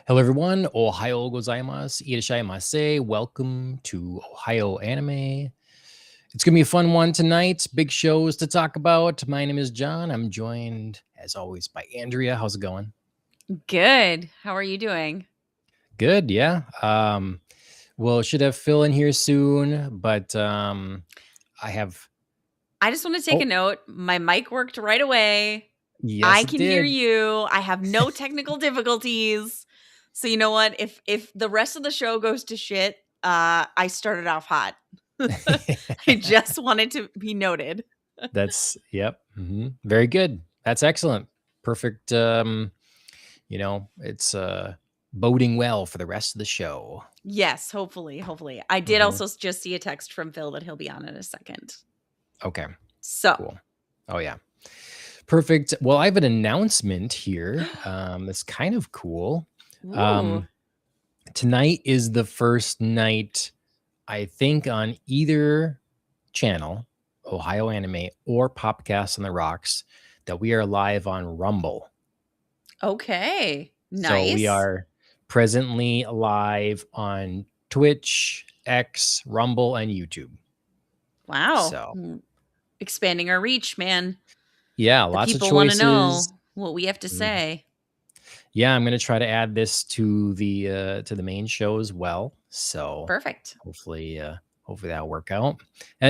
Hello, everyone. Ohayo gozaimasu. Irashaimase. Welcome to Ohio Anime. It's going to be a fun one tonight. Big shows to talk about. My name is John. I'm joined, as always, by Andrea. How's it going? Good. How are you doing? Good, yeah. Well, should have Phil in here soon, but I just want to take a note. My mic worked right away. Yes, I can hear you. I have no technical difficulties. So you know what? If the rest of the show goes to shit, I started off hot. I just wanted to be noted. That's very good. That's excellent. Perfect. It's boding well for the rest of the show. Yes, hopefully. I did also just see a text from Phil that he'll be on in a second. Okay. So cool. Oh yeah. Perfect. Well, I have an announcement here. That's kind of cool. Tonight is the first night, I think, on either channel, Ohio Anime or Popcast on the Rocks, that we are live on Rumble. Okay. Nice. So we are presently live on Twitch, X, Rumble, and YouTube. Wow. So expanding our reach, man. Yeah, lots of choices. People want to know what we have to say. Yeah, I'm going to try to add this to the main show as well. So perfect. Hopefully that'll work out.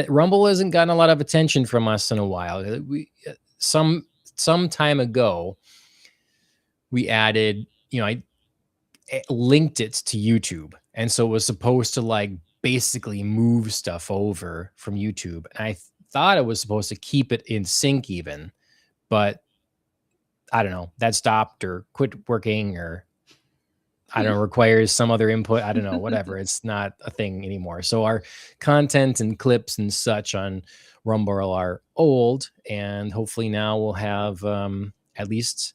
Rumble hasn't gotten a lot of attention from us in a while. We some time ago we added, I linked it to YouTube, and so it was supposed to like basically move stuff over from YouTube. And I thought it was supposed to keep it in sync even, but I don't know, that stopped or quit working, or I don't know, requires some other input. I don't know, whatever. It's not a thing anymore. So our content and clips and such on Rumble are old, and hopefully now we'll have at least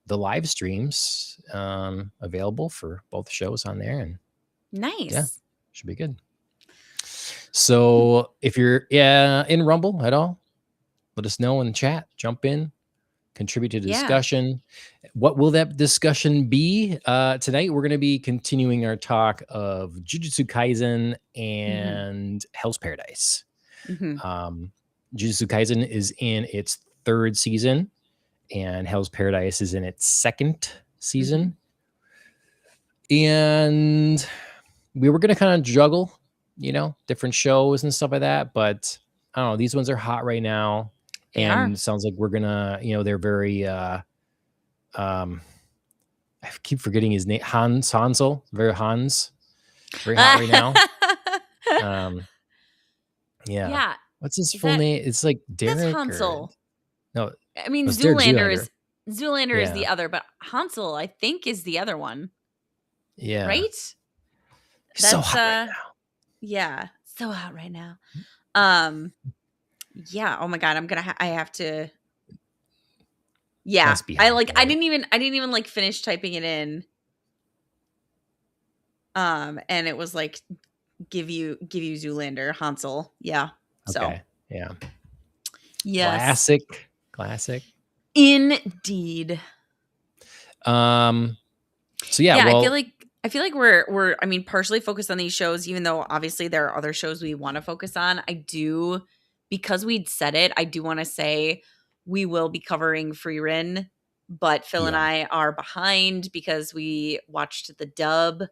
the live streams available for both shows on there. And nice. Yeah, should be good. So if you're in Rumble at all, let us know in the chat. Jump in, contribute to the discussion. What will that discussion be? Tonight, we're going to be continuing our talk of Jujutsu Kaisen and Hell's Paradise. Jujutsu Kaisen is in its 3rd season, and Hell's Paradise is in its 2nd season. And we were going to kind of juggle, different shows and stuff like that. But I don't know, these ones are hot right now. And it sounds like we're gonna, they're very I keep forgetting his name. Hansel. Very hot right now. Yeah. What's his full name? It's like Derek. That's Hansel. No, I mean Zoolander is the other, but Hansel I think is the other one. Yeah. Right? That's so hot right now. Yeah, so hot right now. Yeah. Oh my God. I have to. Yeah. I didn't even like finish typing it in. And it was like, give you Zoolander, Hansel. Yeah. Okay. Yeah. Yes. Classic. Indeed. So yeah. Well, I feel like we're partially focused on these shows, even though obviously there are other shows we want to focus on. Because we'd said it, I do want to say we will be covering Frieren, but Phil and I are behind because we watched the dub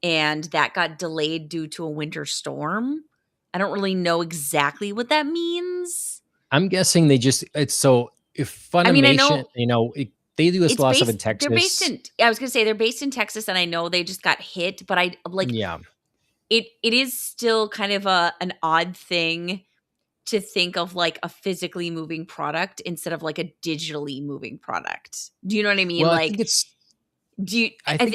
and that got delayed due to a winter storm. I don't really know exactly what that means. I'm guessing they just, if Funimation, They do a It's lot of stuff in based they're based Texas. in I was gonna say they're based in Texas, and I know they just got hit, but I like, Yeah. it is still kind of an odd thing to think of, like, a physically moving product instead of, like, a digitally moving product. Do you know what I mean? Well, I Like, think it's do you I I think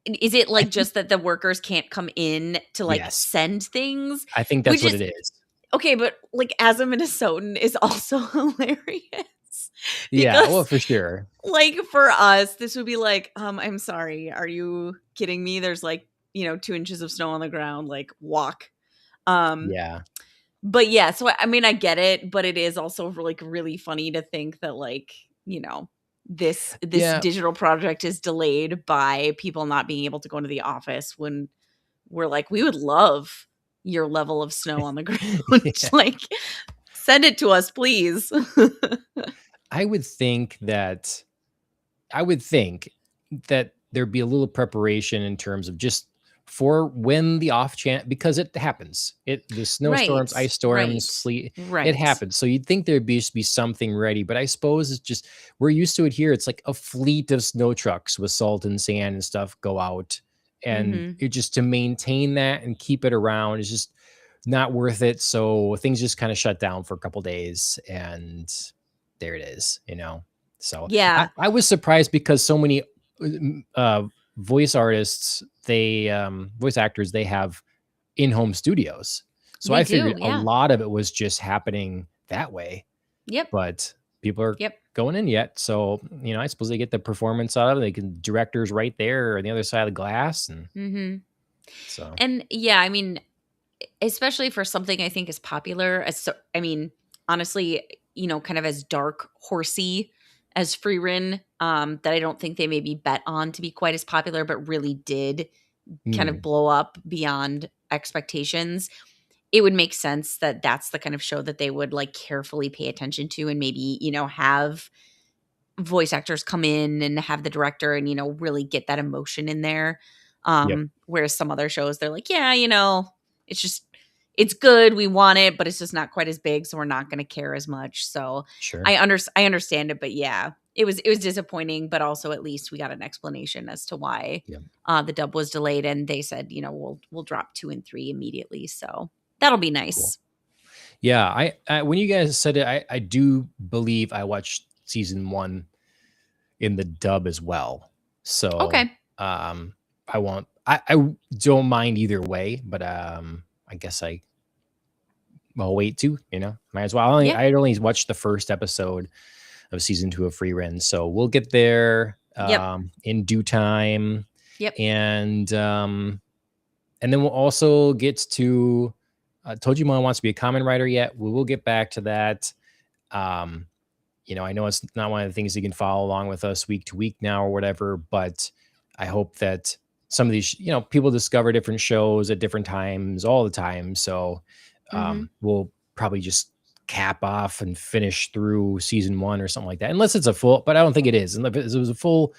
th is it, I like, think just that the workers can't come in to, like, yes. send things? I think that's Which what is it is. okay, but, like, as a Minnesotan is also hilarious Yeah, well, because, for sure. like, for us, this would be like, "I'm sorry, are you kidding me? There's, like, 2 inches of snow on the ground, like, walk." Um, Yeah. but yeah, so, I mean, I get it, but it is also, like, really funny to think that, like, this Yeah. digital project is delayed by people not being able to go into the office when we're like, "We would love your level of snow on the ground." Yeah. Like, "Send it to us, please." I would think that I would think that there'd be a little preparation in terms of just for when the off chance because it happens. The snowstorms, Right, ice storms, right, sleet, it right. happens. So you'd think there'd be something ready, but I suppose it's just we're used to it here. It's like a fleet of snow trucks with salt and sand and stuff go out. And Mhm. it just to maintain that and keep it around is just not worth it. So things just kind of shut down for a couple days and there it is. So I, Yeah, I was surprised because so many uh, voice artists, voice actors, they have in-home studios. So they I do, figured a yeah. lot of it was just happening that way, Yep, but people are yep. going in yet. So, I suppose they get the performance out of it. They can directors right there on the other side of the glass. And Mhm. so, And, yeah, I mean, especially for something I think is popular as so I mean, honestly, kind of as dark horsey as Frieren, that I don't think they maybe bet on to be quite as popular, but really did kind of mm, blow up beyond expectations. It would make sense that that's the kind of show that they would, like, carefully pay attention to and maybe, have voice actors come in and have the director and, really get that emotion in there. yep, Whereas some other shows, they're like, yeah, it's just, it's good. We want it, but it's just not quite as big. So we're not going to care as much. So sure. I understand it, but yeah, it was disappointing, but also at least we got an explanation as to why Yep, the dub was delayed. And they said, we'll drop 2 and 3 immediately. So that'll be cool. nice. Yeah, I when you guys said it, I do believe I watched season one in the dub as well. So, Okay. I won't I don't mind either way, but, I guess I'll wait too, might as well. Yeah. I only watched the first episode of season 2 of Free Run, so we'll get there, Yep. in due time, Yep. and, and then we'll also get to, Tojima wants to be a common writer yet. We will get back to that. Um, I know it's not one of the things you can follow along with us week to week now or whatever, but I hope that some of these, people discover different shows at different times all the time. So Hmm. we'll probably just cap off and finish through season one or something like that, unless it's a full, but I don't think it is. And if it was a full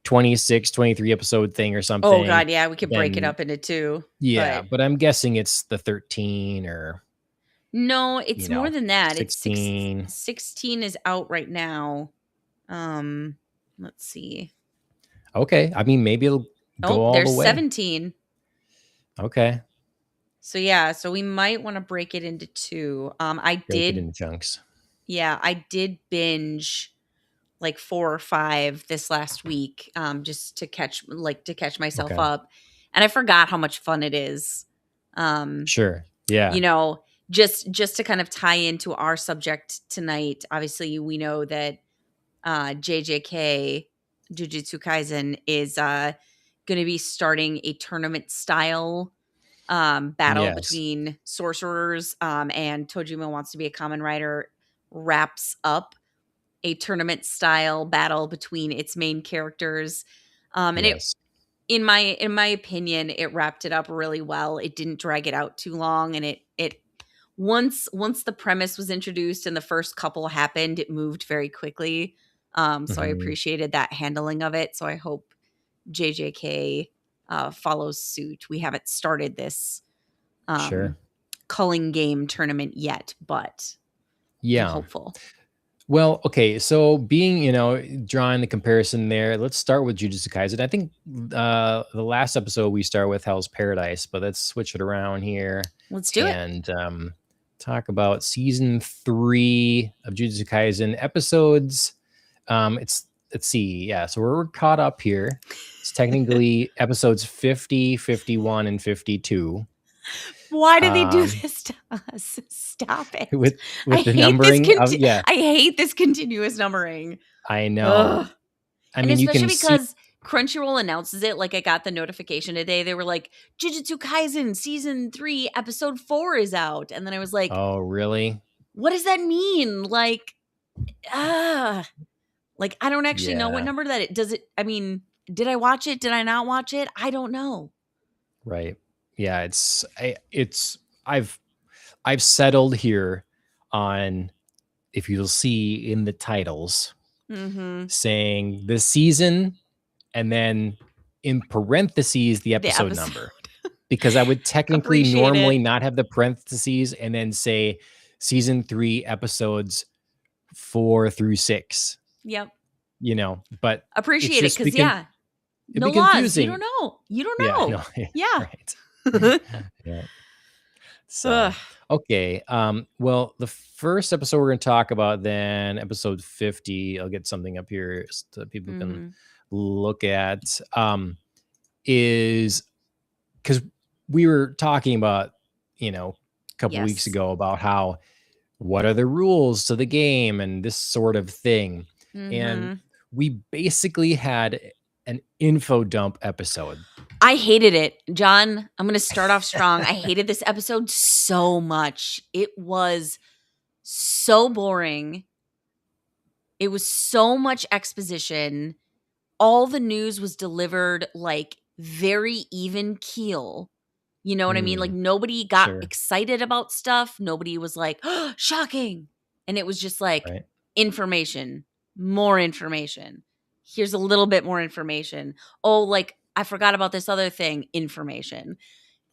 26, 23 episode thing or Oh something, god, yeah, we could break it then up into 2, yeah, but but I'm guessing it's the 13 or, no, it's more than that. It's 16. 16 is out right now. Um, let's see. Okay. I mean, maybe it'll go Oh, all the there's way. 17. Okay. So yeah, so we might wanna break it into 2. Break it into chunks. I did binge, like, 4 or 5 this last week, just to catch myself Okay. up, and I forgot how much fun it is. Um Sure. Yeah. You know, just to kind of tie into our subject tonight, obviously, we know that, JJK, Jujutsu Kaisen, is, gonna be starting a tournament style, battle Yes. between sorcerers, and Tojima Wants to Be a Common Writer wraps up a tournament style battle between its main characters, and it Yes. in my opinion, it wrapped it up really well. It didn't drag it out too long, and it once the premise was introduced and the first couple happened, it moved very quickly. So I Mhm. appreciated that handling of it. So I hope JJK follows suit. We haven't started this um, Sure. culling game tournament yet, but I'm Yeah. hopeful. Well, okay, so being, drawing the comparison there, let's start with Jujutsu Kaisen. I think the last episode we start with Hell's Paradise, but let's switch it around here Let's do it. and talk about season 3 of Jujutsu Kaisen episodes. Let's see, yeah, so we're caught up here. It's technically episodes 50, 51, and 52. Why do they do Um, this to us? Stop it. with I the hate this numbering of I hate this continuous numbering. I know. Ugh. I And mean, you can especially see. because Crunchyroll announces it. Like I got the notification today. They were like, Jujutsu Kaisen season 3, episode 4 is out. And then I was like, Oh, really? what does that mean? Like, ah. Like I don't actually know what Yeah, number that it does it. I mean, did I watch it? Did I not watch it? I don't know. right. Yeah, I've settled here on, if you'll see in the titles, Mm-hmm. saying the season and then in parentheses the The episode episode. number, because I would technically Appreciate normally it. not have the parentheses and then say season 3 episodes 4 through 6, Yep. but it's Appreciate it just because yeah. it'd No be laws. You confusing. don't know. You don't Yeah, know. no, Yeah. right. Yeah. So, Ugh. okay. Well, the first episode we're going to talk about, then episode 50, I'll get something up here so that people can Mhm. look at, is because we were talking about, a couple weeks Yes. ago about how, what are the rules to the game and this sort of thing. And Mhm. we basically had an info dump episode. I hated it. John, I'm going to start off strong. I hated this episode so much. It was so boring. It was so much exposition. All the news was delivered like very even keel. You know what I mean? Like nobody got Sure. excited about stuff. Nobody was like, oh, shocking. And it was just like Right. information, more information. Here's a little bit more information. Oh, like I forgot about this other thing, information.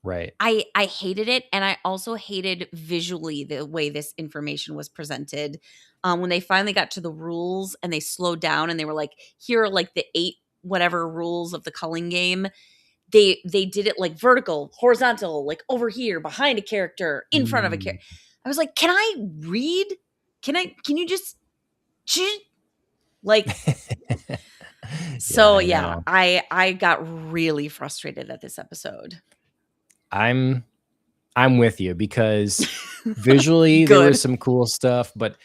Right. I hated it, and I also hated visually the way this information was presented. When they finally got to the rules and they slowed down and they were like, "Here are like the 8 whatever rules of the culling game." They did it like vertical, horizontal, like over here, behind a character, in front of a character. I was like, "Can I read? Can you just like?" So yeah, know. I got really frustrated at this episode. I'm with you because visually there was Good. some cool stuff, but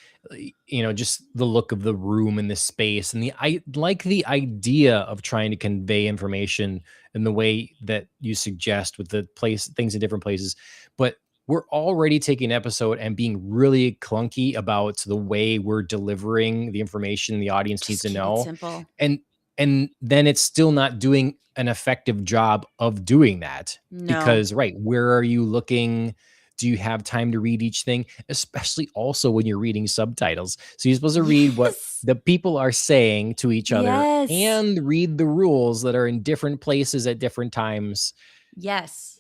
just the look of the room and the space and I like the idea of trying to convey information in the way that you suggest with the things in different places. But we're already taking an episode and being really clunky about the way we're delivering the information the audience needs Just to keep it know. simple. And then it's still not doing an effective job of doing that. No. Because, right, where are you looking? Do you have time to read each thing? Especially also when you're reading subtitles. So you're supposed to read what Yes. the people are saying to each other Yes. and read the rules that are in different places at different times. Yes.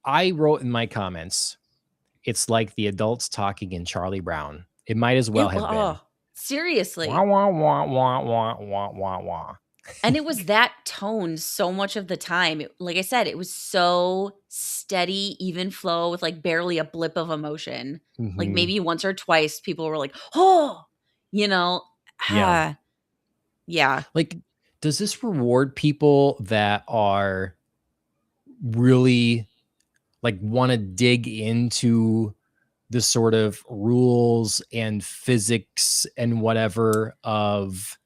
I wrote in my comments, it's like the adults talking in Charlie Brown. It might as well have been. Seriously. Wah, wah, wah, wah, wah, wah, wah, wah. And it was that tone so much of the time. Like I said, it was so steady, even flow with like barely a blip of emotion. Like Mhm. maybe once or twice people were like, oh, Yeah. Yeah. Like, does this reward people that are really like want to dig into the sort of rules and physics and whatever of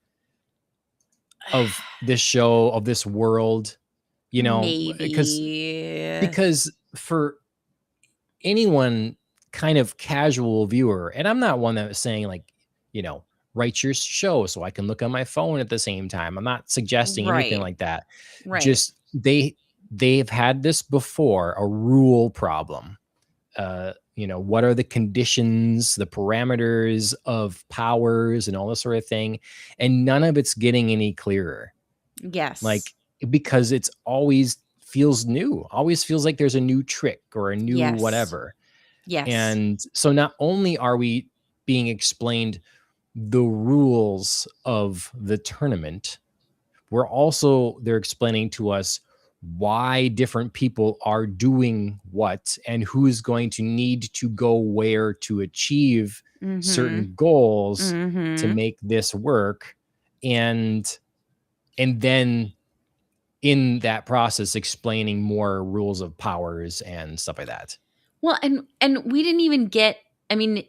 this show, of this world, Maybe. because for anyone kind of casual viewer, and I'm not one that was saying like, write your show so I can look on my phone at the same time. I'm not suggesting anything Right. like that. Right. Just they've had this before, a rule problem. What are the conditions, the parameters of powers and all this sort of thing, and none of it's getting any clearer. Yes. Like, because it's always feels new, always feels like there's a new trick or a new Yes. whatever. Yes. And so not only are we being explained the rules of the tournament, they're explaining to us why different people are doing what and who's going to need to go where to achieve certain goals to make this work. And then in that process explaining more rules of powers and stuff like that. Well, and we didn't even get, I mean,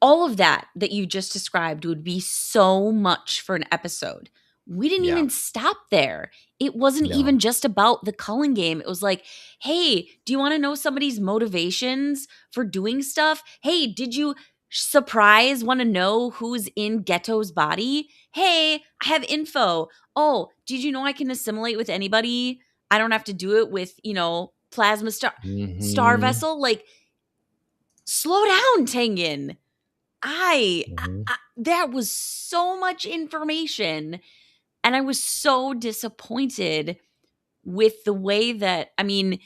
all of that you just described would be so much for an episode. We didn't Yeah. even stop there. It wasn't No. even just about the culling game. It was like, hey, do you want to know somebody's motivations for doing stuff? Hey, did you want to know who's in Ghetto's body? Hey, I have info. Oh, did you know I can assimilate with anybody? I don't have to do it with, plasma star Mhm. vessel. Like, slow down, Tengen. That was so much information, and I was so disappointed with the way that, I mean,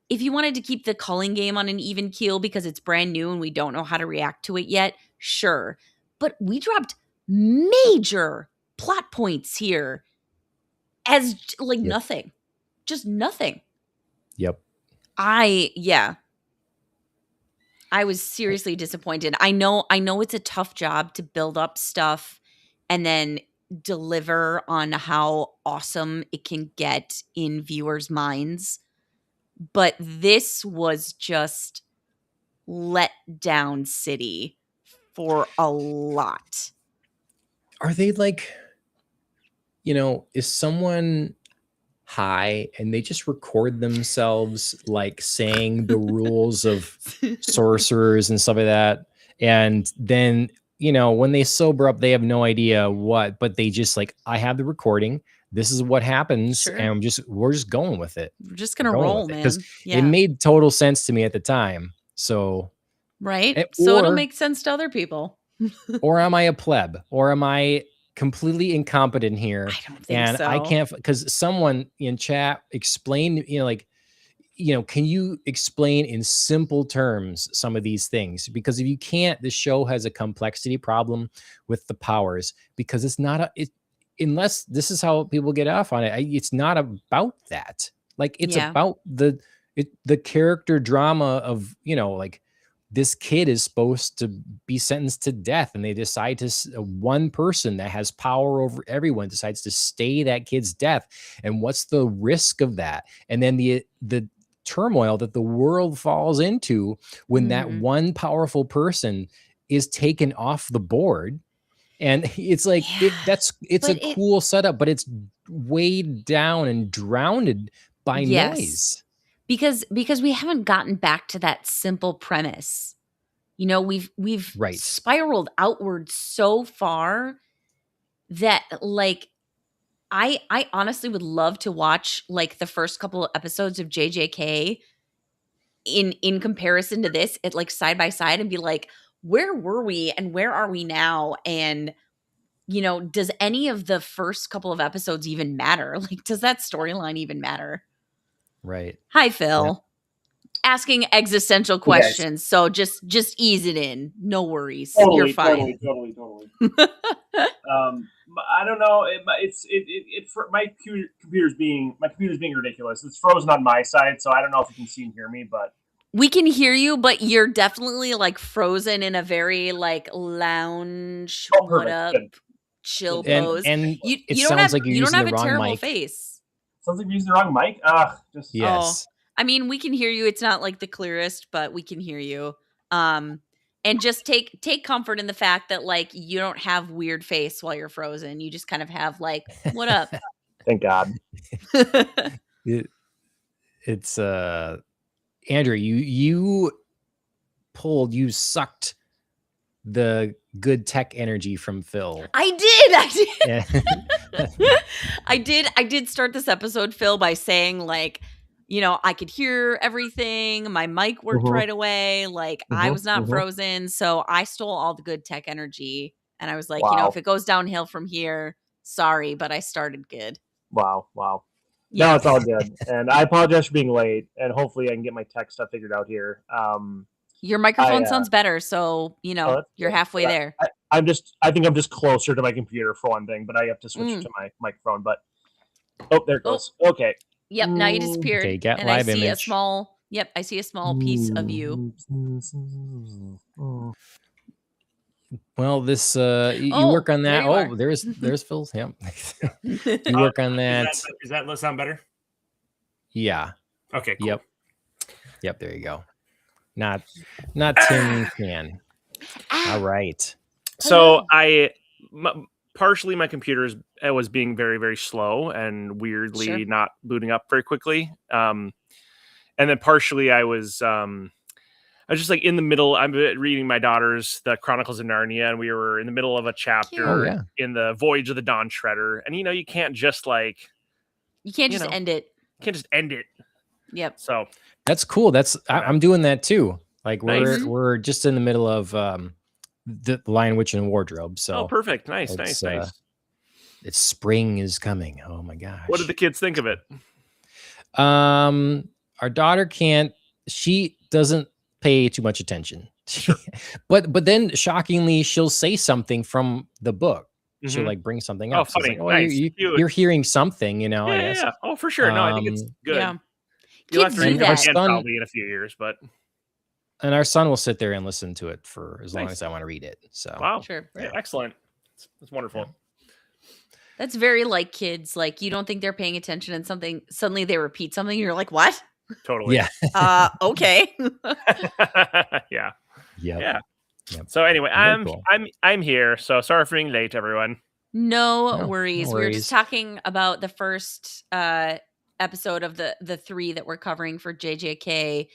if you wanted to keep the culling game on an even keel because it's brand new and we don't know how to react to it yet, sure. But we dropped major plot points here as like nothing. Just nothing. Yep. I was seriously disappointed. I know it's a tough job to build up stuff and then deliver on how awesome it can get in viewers' minds. But this was just let down city for a lot. Are they like, is someone high and they just record themselves like saying the rules of sorcerers and stuff like that, and then when they sober up they have no idea but they just like, I have the recording, this is what happens, Sure. and we're just going with it. We're just gonna roll, man. Because it made total sense to me at the time. So right, so it'll make sense to other people. Or am I a pleb? Or am I completely incompetent here? I don't think so. I can't, because someone in chat explained, can you explain in simple terms some of these things? Because if you can't, the show has a complexity problem with the powers, because it's not unless this is how people get off on it. It's not about that. Like, it's about the character drama of, like, this kid is supposed to be sentenced to death, and they decide to, one person that has power over everyone decides to stay that kid's death. And what's the risk of that? And then the turmoil that the world falls into when that one powerful person is taken off the board. And it's like, it's a cool setup, but it's weighed down and drowned by noise. Because we haven't gotten back to that simple premise. We've spiraled outward so far that, like, I honestly would love to watch like the first couple of episodes of JJK in comparison to this, it like side by side, and be like, where were we and where are we now? And does any of the first couple of episodes even matter? Like, does that storyline even matter? Right. Hi, Phil. Yeah. Asking existential questions. So just ease it in. No worries. Totally, you're fine. Totally. I don't know. My computer's being ridiculous. It's frozen on my side, so I don't know if you can see and hear me, but we can hear you, but you're definitely like frozen in a very like lounge, what up, chill pose. And you don't have a terrible mic. face. Sounds like you're using the wrong mic. Yes. I mean, we can hear you. It's not like the clearest, but we can hear you. And just take comfort in the fact that like you don't have weird face while you're frozen. You just kind of have like, what up? Thank God. It's Andrew, you sucked the good tech energy from Phil. I did. I did start this episode, Phil, by saying like, I could hear everything. My mic worked right away. Like, I was not frozen. So I stole all the good tech energy. And I was like, if it goes downhill from here, sorry, but I started good. Wow. Yeah. No, it's all good. And I apologize for being late. And hopefully I can get my tech stuff figured out here. Your microphone I, sounds better, so that's you're good. halfway there. I think I'm just closer to my computer for one thing, but I have to switch to my microphone. But there it goes. Okay. Yep, now you disappeared, Okay, got and I live see a image. small. Yep, I see a small piece of you. Well, this you work on there that. you are. There's Phil's. Yep. You work on that. Is that sound better? Yeah. Okay, cool. Yep, there you go. Not tin can. All right. So partially my computer was being very, very slow and weirdly not booting up very quickly. And then partially I was just like in the middle. I'm reading my daughter's The Chronicles of Narnia, and we were in the middle of a chapter in the Voyage of the Dawn Treader. And you can't just you can't just end it. You can't just end it. Yep. So that's cool. I'm doing that too. Like we're just in the middle of the Lion, Witch, and Wardrobe. So perfect. Nice. It's spring is coming. Oh my gosh. What did the kids think of it? Our daughter can't. She doesn't pay too much attention. Sure. but then shockingly, she'll say something from the book. Mm-hmm. She'll like bring something up. Funny. So nice. You're hearing something, I guess. Yeah. Oh, for sure. No, I think it's good. Yeah. You'll have to read that again probably in a few years, but. And our son will sit there and listen to it for as long as I want to read it. So wow, sure, yeah, excellent. That's wonderful. Yeah. That's very like kids. Like you don't think they're paying attention, and suddenly they repeat something. And you're like, what? Totally. Yeah. Okay. Yeah. Yep. So anyway, I'm here. So sorry for being late, everyone. No worries. We were just talking about the first episode of the 3 that we're covering for JJK.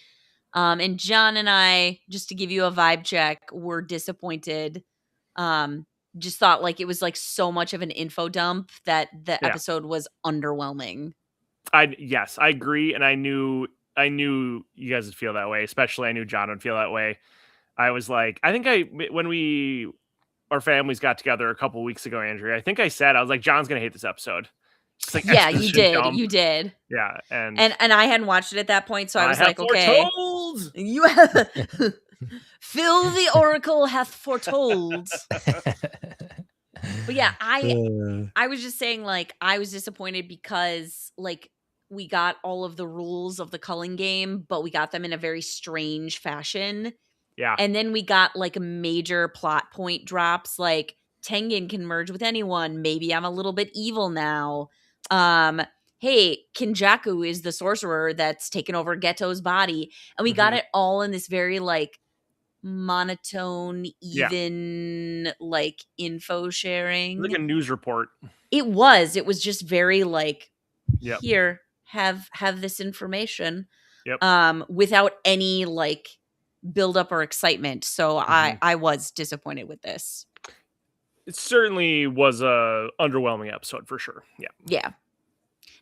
And John and I, just to give you a vibe check, were disappointed. Just thought like it was like so much of an info dump that the episode was underwhelming. Yes, I agree, and I knew you guys would feel that way. Especially, I knew John would feel that way. I was like, when our families got together a couple weeks ago, Andrea, I think I said I was like, John's gonna hate this episode. Just like yeah, you did. Dump. You did. Yeah, and I hadn't watched it at that point, so I was like, okay, you have Phil the Oracle hath foretold. But yeah, I was just saying, like, I was disappointed because like we got all of the rules of the culling game, but we got them in a very strange fashion. Yeah. And then we got like major plot point drops, like Tengen can merge with anyone. Maybe I'm a little bit evil now. Hey, Kinjaku is the sorcerer that's taken over Geto's body. And we got it all in this very like monotone, even like info sharing. Like a news report. It was just very like, here, have this information. Without any like build up or excitement. So I was disappointed with this. It certainly was a underwhelming episode for sure. Yeah.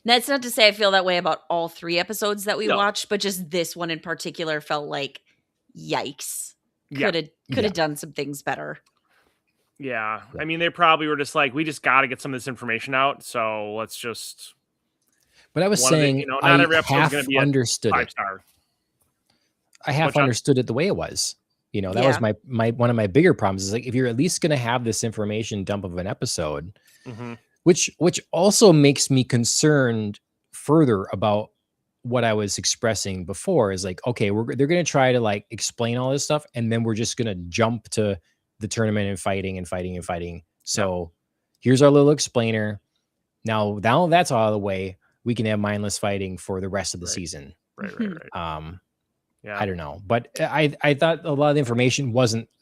That's not to say I feel that way about all 3 episodes that we watched, but just this one in particular felt like, yikes. Could have done some things better. Yeah. I mean, they probably were just like, we just got to get some of this information out. So let's just. But I was saying, not every episode's going to be understood 5-star. I half understood it the way it was. That was my one of my bigger problems is like, if you're at least going to have this information dump of an episode, which also makes me concerned further about what I was expressing before is like, okay, they're going to try to like explain all this stuff. And then we're just going to jump to the tournament and fighting. So here's our little explainer. Now that's all out of the way. We can have mindless fighting for the rest of the season. Right. I don't know, but I thought a lot of the information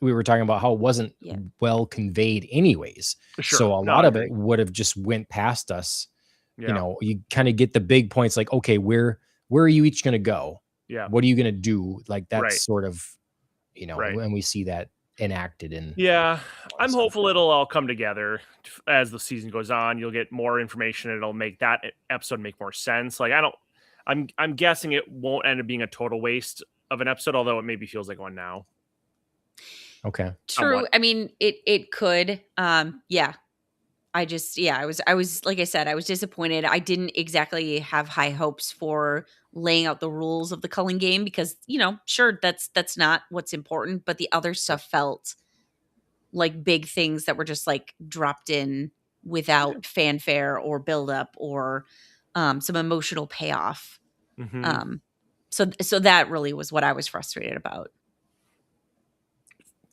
we were talking about how it wasn't well conveyed anyways. Sure. So a lot of it would have just went past us. You kind of get the big points like, okay, where are you each going to go? Yeah. What are you going to do? Like that's sort of, when we see that enacted in. Yeah. I'm hopeful it'll all come together as the season goes on. You'll get more information. It'll make that episode make more sense. Like I'm guessing it won't end up being a total waste of an episode, although it maybe feels like one now. Okay. True. I mean, it could. I was like I said, I was disappointed. I didn't exactly have high hopes for laying out the rules of the culling game, because, sure, that's not what's important, but the other stuff felt like big things that were just like dropped in without fanfare or buildup or some emotional payoff. So that really was what I was frustrated about.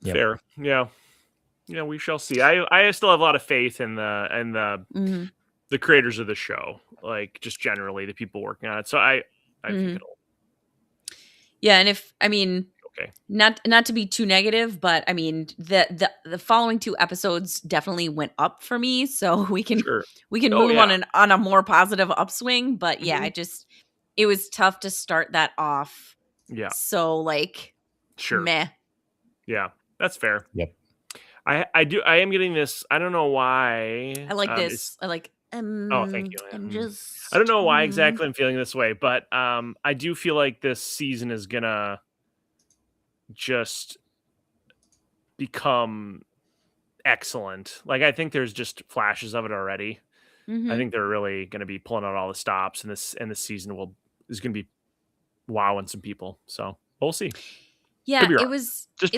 Yep. Fair. Yeah, we shall see. I still have a lot of faith in the creators of the show, like just generally the people working on it. So I think it'll. Yeah, and okay. Not to be too negative, but I mean the following 2 episodes definitely went up for me, so we can move on a more positive upswing. But yeah, it was tough to start that off. Yeah. So like, meh. Yeah, that's fair. Yep. I am getting this. I don't know why. I like this. I like. Oh, thank you. I'm just. I don't know why exactly I'm feeling this way, but I do feel like this season is gonna just become excellent. Like, I think there's just flashes of it already. I think they're really going to be pulling out all the stops, and this season is going to be wowing some people. So we'll see. Yeah, it was just.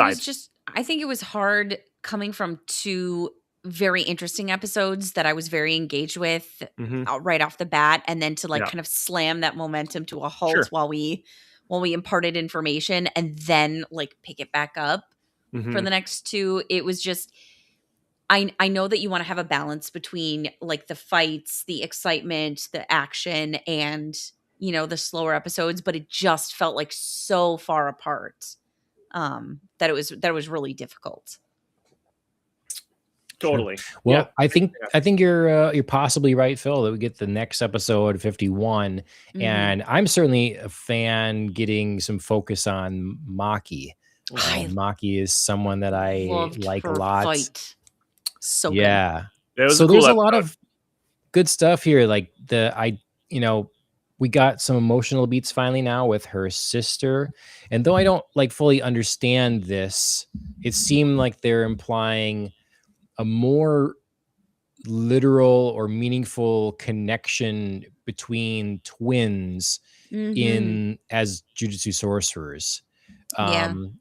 I think it was hard coming from 2 very interesting episodes that I was very engaged with right off the bat, and then to like kind of slam that momentum to a halt while we imparted information, and then like pick it back up for the next 2. It was just, I know that you want to have a balance between like the fights, the excitement, the action, and the slower episodes, but it just felt like so far apart that it was really difficult. Totally. Sure. Well, I think you're possibly right, Phil, that we get the next episode 51, and I'm certainly a fan getting some focus on Maki. Maki is someone that I like a lot. Fight. So yeah. Good. So there's a lot of good stuff here. Like we got some emotional beats finally now with her sister. And though I don't like fully understand this, it seemed like they're implying a more literal or meaningful connection between twins as Jujutsu sorcerers.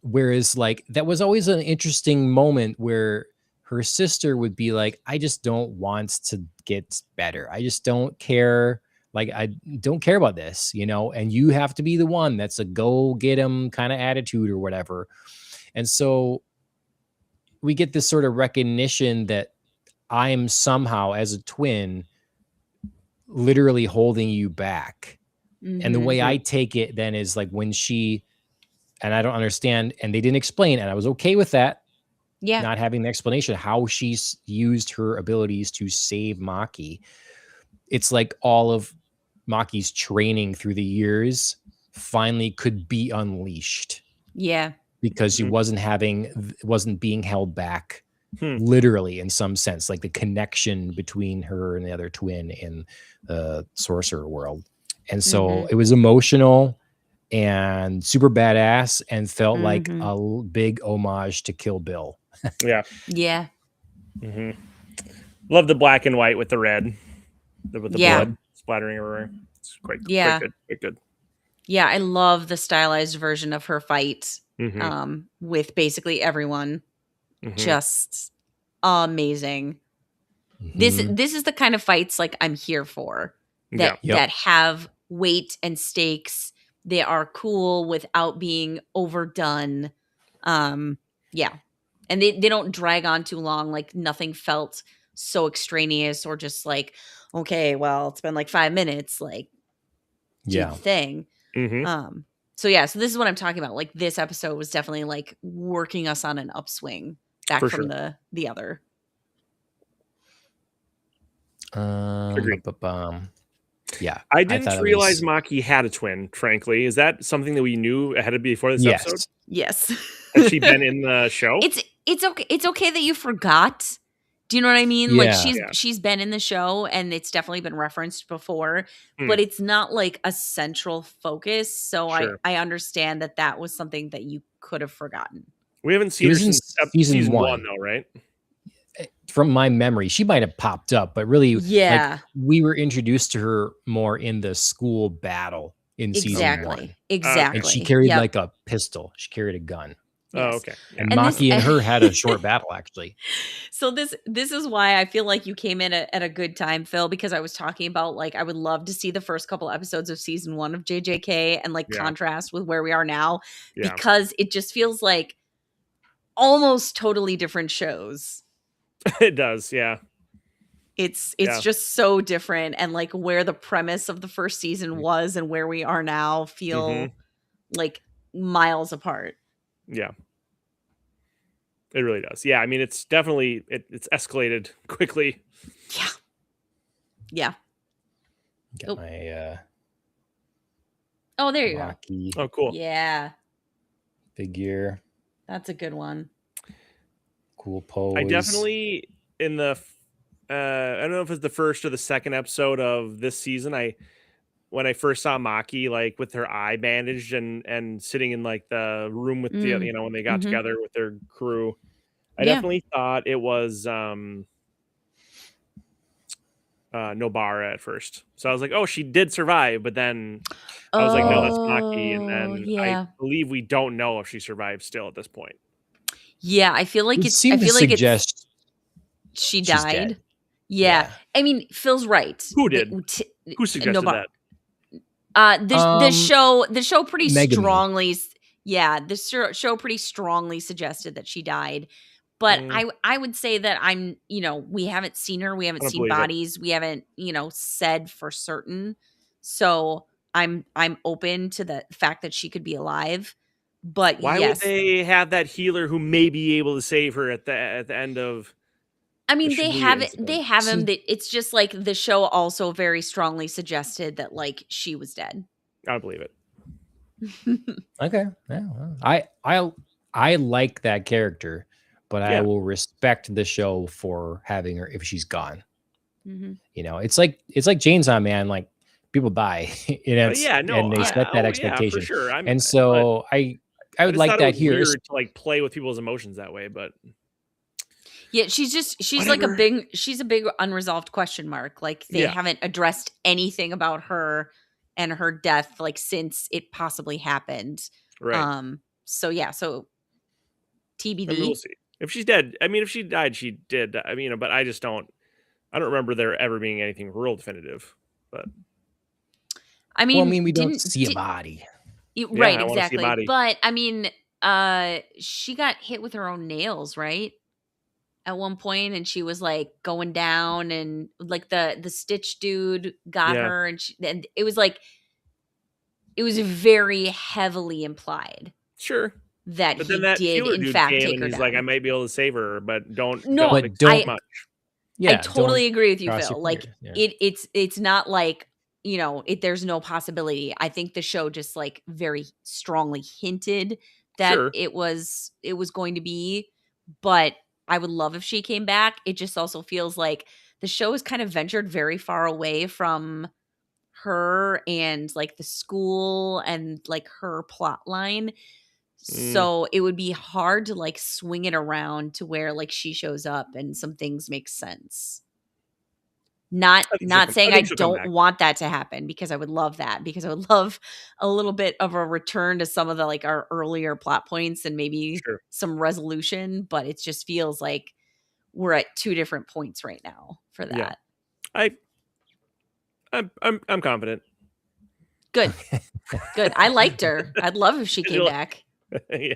Whereas like that was always an interesting moment where her sister would be like, I just don't want to get better. I just don't care. Like, I don't care about this, and you have to be the one that's a go get 'em kind of attitude or whatever. And so we get this sort of recognition that I am somehow, as a twin, literally holding you back. And the way I take it then is like when and I don't understand, and they didn't explain, and I was okay with that. Yeah. Not having the explanation how she's used her abilities to save Maki. It's like all of Maki's training through the years finally could be unleashed. Yeah. Because she wasn't being held back literally in some sense, like the connection between her and the other twin in the sorcerer world. And so it was emotional and super badass and felt like a big homage to Kill Bill. Yeah. Yeah. Love the black and white with the red. With the blood splattering everywhere. It's quite good. Yeah, I love the stylized version of her fight with basically everyone. Just amazing. This is the kind of fights like I'm here for. That have weight and stakes. They are cool without being overdone. And they don't drag on too long. Like nothing felt so extraneous or just like, okay, well, it's been like 5 minutes. Like, do the thing. So this is what I'm talking about. Like this episode was definitely like working us on an upswing back from the other. Agreed. Yeah. I didn't realize Maki had a twin, frankly. Is that something that we knew ahead of before this episode? Yes. Has she been in the show? It's okay. It's okay that you forgot. Do you know what I mean? Yeah. Like she's been in the show and it's definitely been referenced before, but it's not like a central focus. So I understand that was something that you could have forgotten. We haven't seen her since season 1 though, right? From my memory, she might have popped up, but really, like, we were introduced to her more in the school battle in season 1. Exactly. And she carried Yep. like a pistol. She carried a gun. Oh, Yes. okay. Yeah. And And this- Maki and her had a short battle, actually. So this is why I feel like you came in at a good time, Phil, because I was talking about like I would love to see the first couple episodes of season 1 of JJK and like Yeah. contrast with where we are now, Yeah. because it just feels like almost totally different shows. It does. Yeah. It's Yeah. just so different, and like where the premise of the first season was and where we are now feel like miles apart. Yeah. It really does. Yeah. I mean, it's definitely, it's escalated quickly. Yeah. Got my Oh, there you go. Maki Oh, cool. Yeah. figure. That's a good one. Cool pose. I definitely, in the, I don't know if it's the first or the second episode of this season, when I first saw Maki, like with her eye bandaged and sitting in like the room with the, you know, when they got together with their crew, I definitely thought it was Nobara at first. So I was like, oh, she did survive, but then I was like, no, that's Maki. And then I believe we don't know if she survived still at this point. Yeah, I feel like It it's. I seemed to feel like suggest she she's died. dead. Yeah. I mean, Phil's right. Who did? Who suggested that? The show pretty Megami. strongly. Yeah, the show pretty strongly suggested that she died. But I would say that we haven't seen her. We haven't seen bodies. We haven't, said for certain. So I'm open to the fact that she could be alive. But why would they have that healer who may be able to save her at the end of? I mean, they have it. They have him. It's just like the show also very strongly suggested that like she was dead. I don't believe it. Okay, yeah, well, I like that character, but I will respect the show for having her if she's gone. It's like Chainsaw Man. Like people die, and they set that expectation. for sure. And so I would like that here. Weird to like play with people's emotions that way, but yeah, she's like a big unresolved question mark. Like they haven't addressed anything about her and her death like since it possibly happened. Right. So TBD. I mean, we'll see. If she's dead, I mean, if she died, she did. I mean, but I don't remember there ever being anything real definitive. But I mean, we don't see a body. Right, exactly. But I mean, she got hit with her own nails, right? At one point, and she was like going down, and like the Stitch dude got her, and it was like it was very heavily implied. Sure. That he did in fact take her he's down. like, I might be able to save her, but don't much. Yeah, I totally agree with you, Phil. Like it's not like there's no possibility. I think the show just like very strongly hinted that it was going to be, but I would love if she came back. It just also feels like the show has kind of ventured very far away from her and like the school and like her plot line. So it would be hard to like swing it around to where like she shows up and some things make sense. Not saying I don't want that to happen, because I would love that, because I would love a little bit of a return to some of the like our earlier plot points and maybe some resolution, but it just feels like we're at two different points right now for that. Yeah. I'm confident. Good. I liked her. I'd love if she came back. Yeah.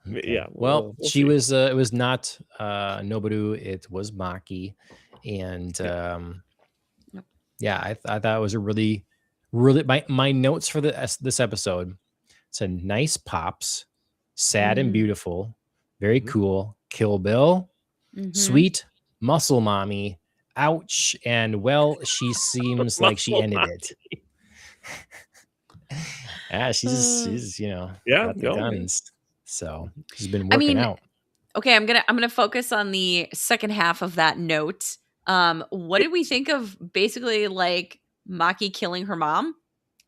Okay. Yeah. Well, she was. It was not Noboru. It was Maki, and I thought it was a really. My notes for this episode said nice pops, sad and beautiful, very cool. Kill Bill, sweet muscle mommy. Ouch, and well, she seems like she ended it. Yeah, she's got the guns. So she's been working out. Okay, I'm gonna focus on the second half of that note. What did we think of basically like Maki killing her mom,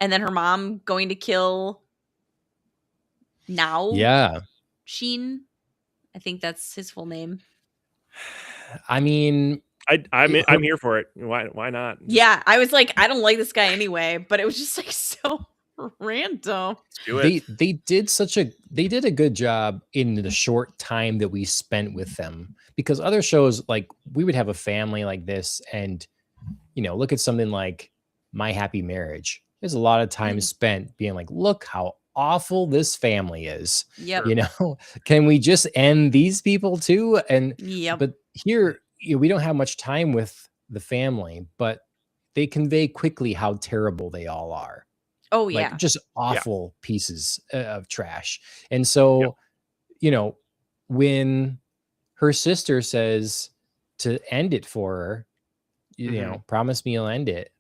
and then her mom going to kill Sheen? I think that's his full name. I mean, I'm here for it. Why not? Yeah, I was like, I don't like this guy anyway, but it was just like so random. Let's do it. They did a good job in the short time that we spent with them, because other shows, like, we would have a family like this, and look at something like My Happy Marriage. There's a lot of time spent being like, look how awful this family is. Yep. Can we just end these people too? And Yep. but here, we don't have much time with the family, but they convey quickly how terrible they all are. Oh Like, yeah. just awful pieces of trash. And so, when her sister says to end it for her, promise me you'll end it.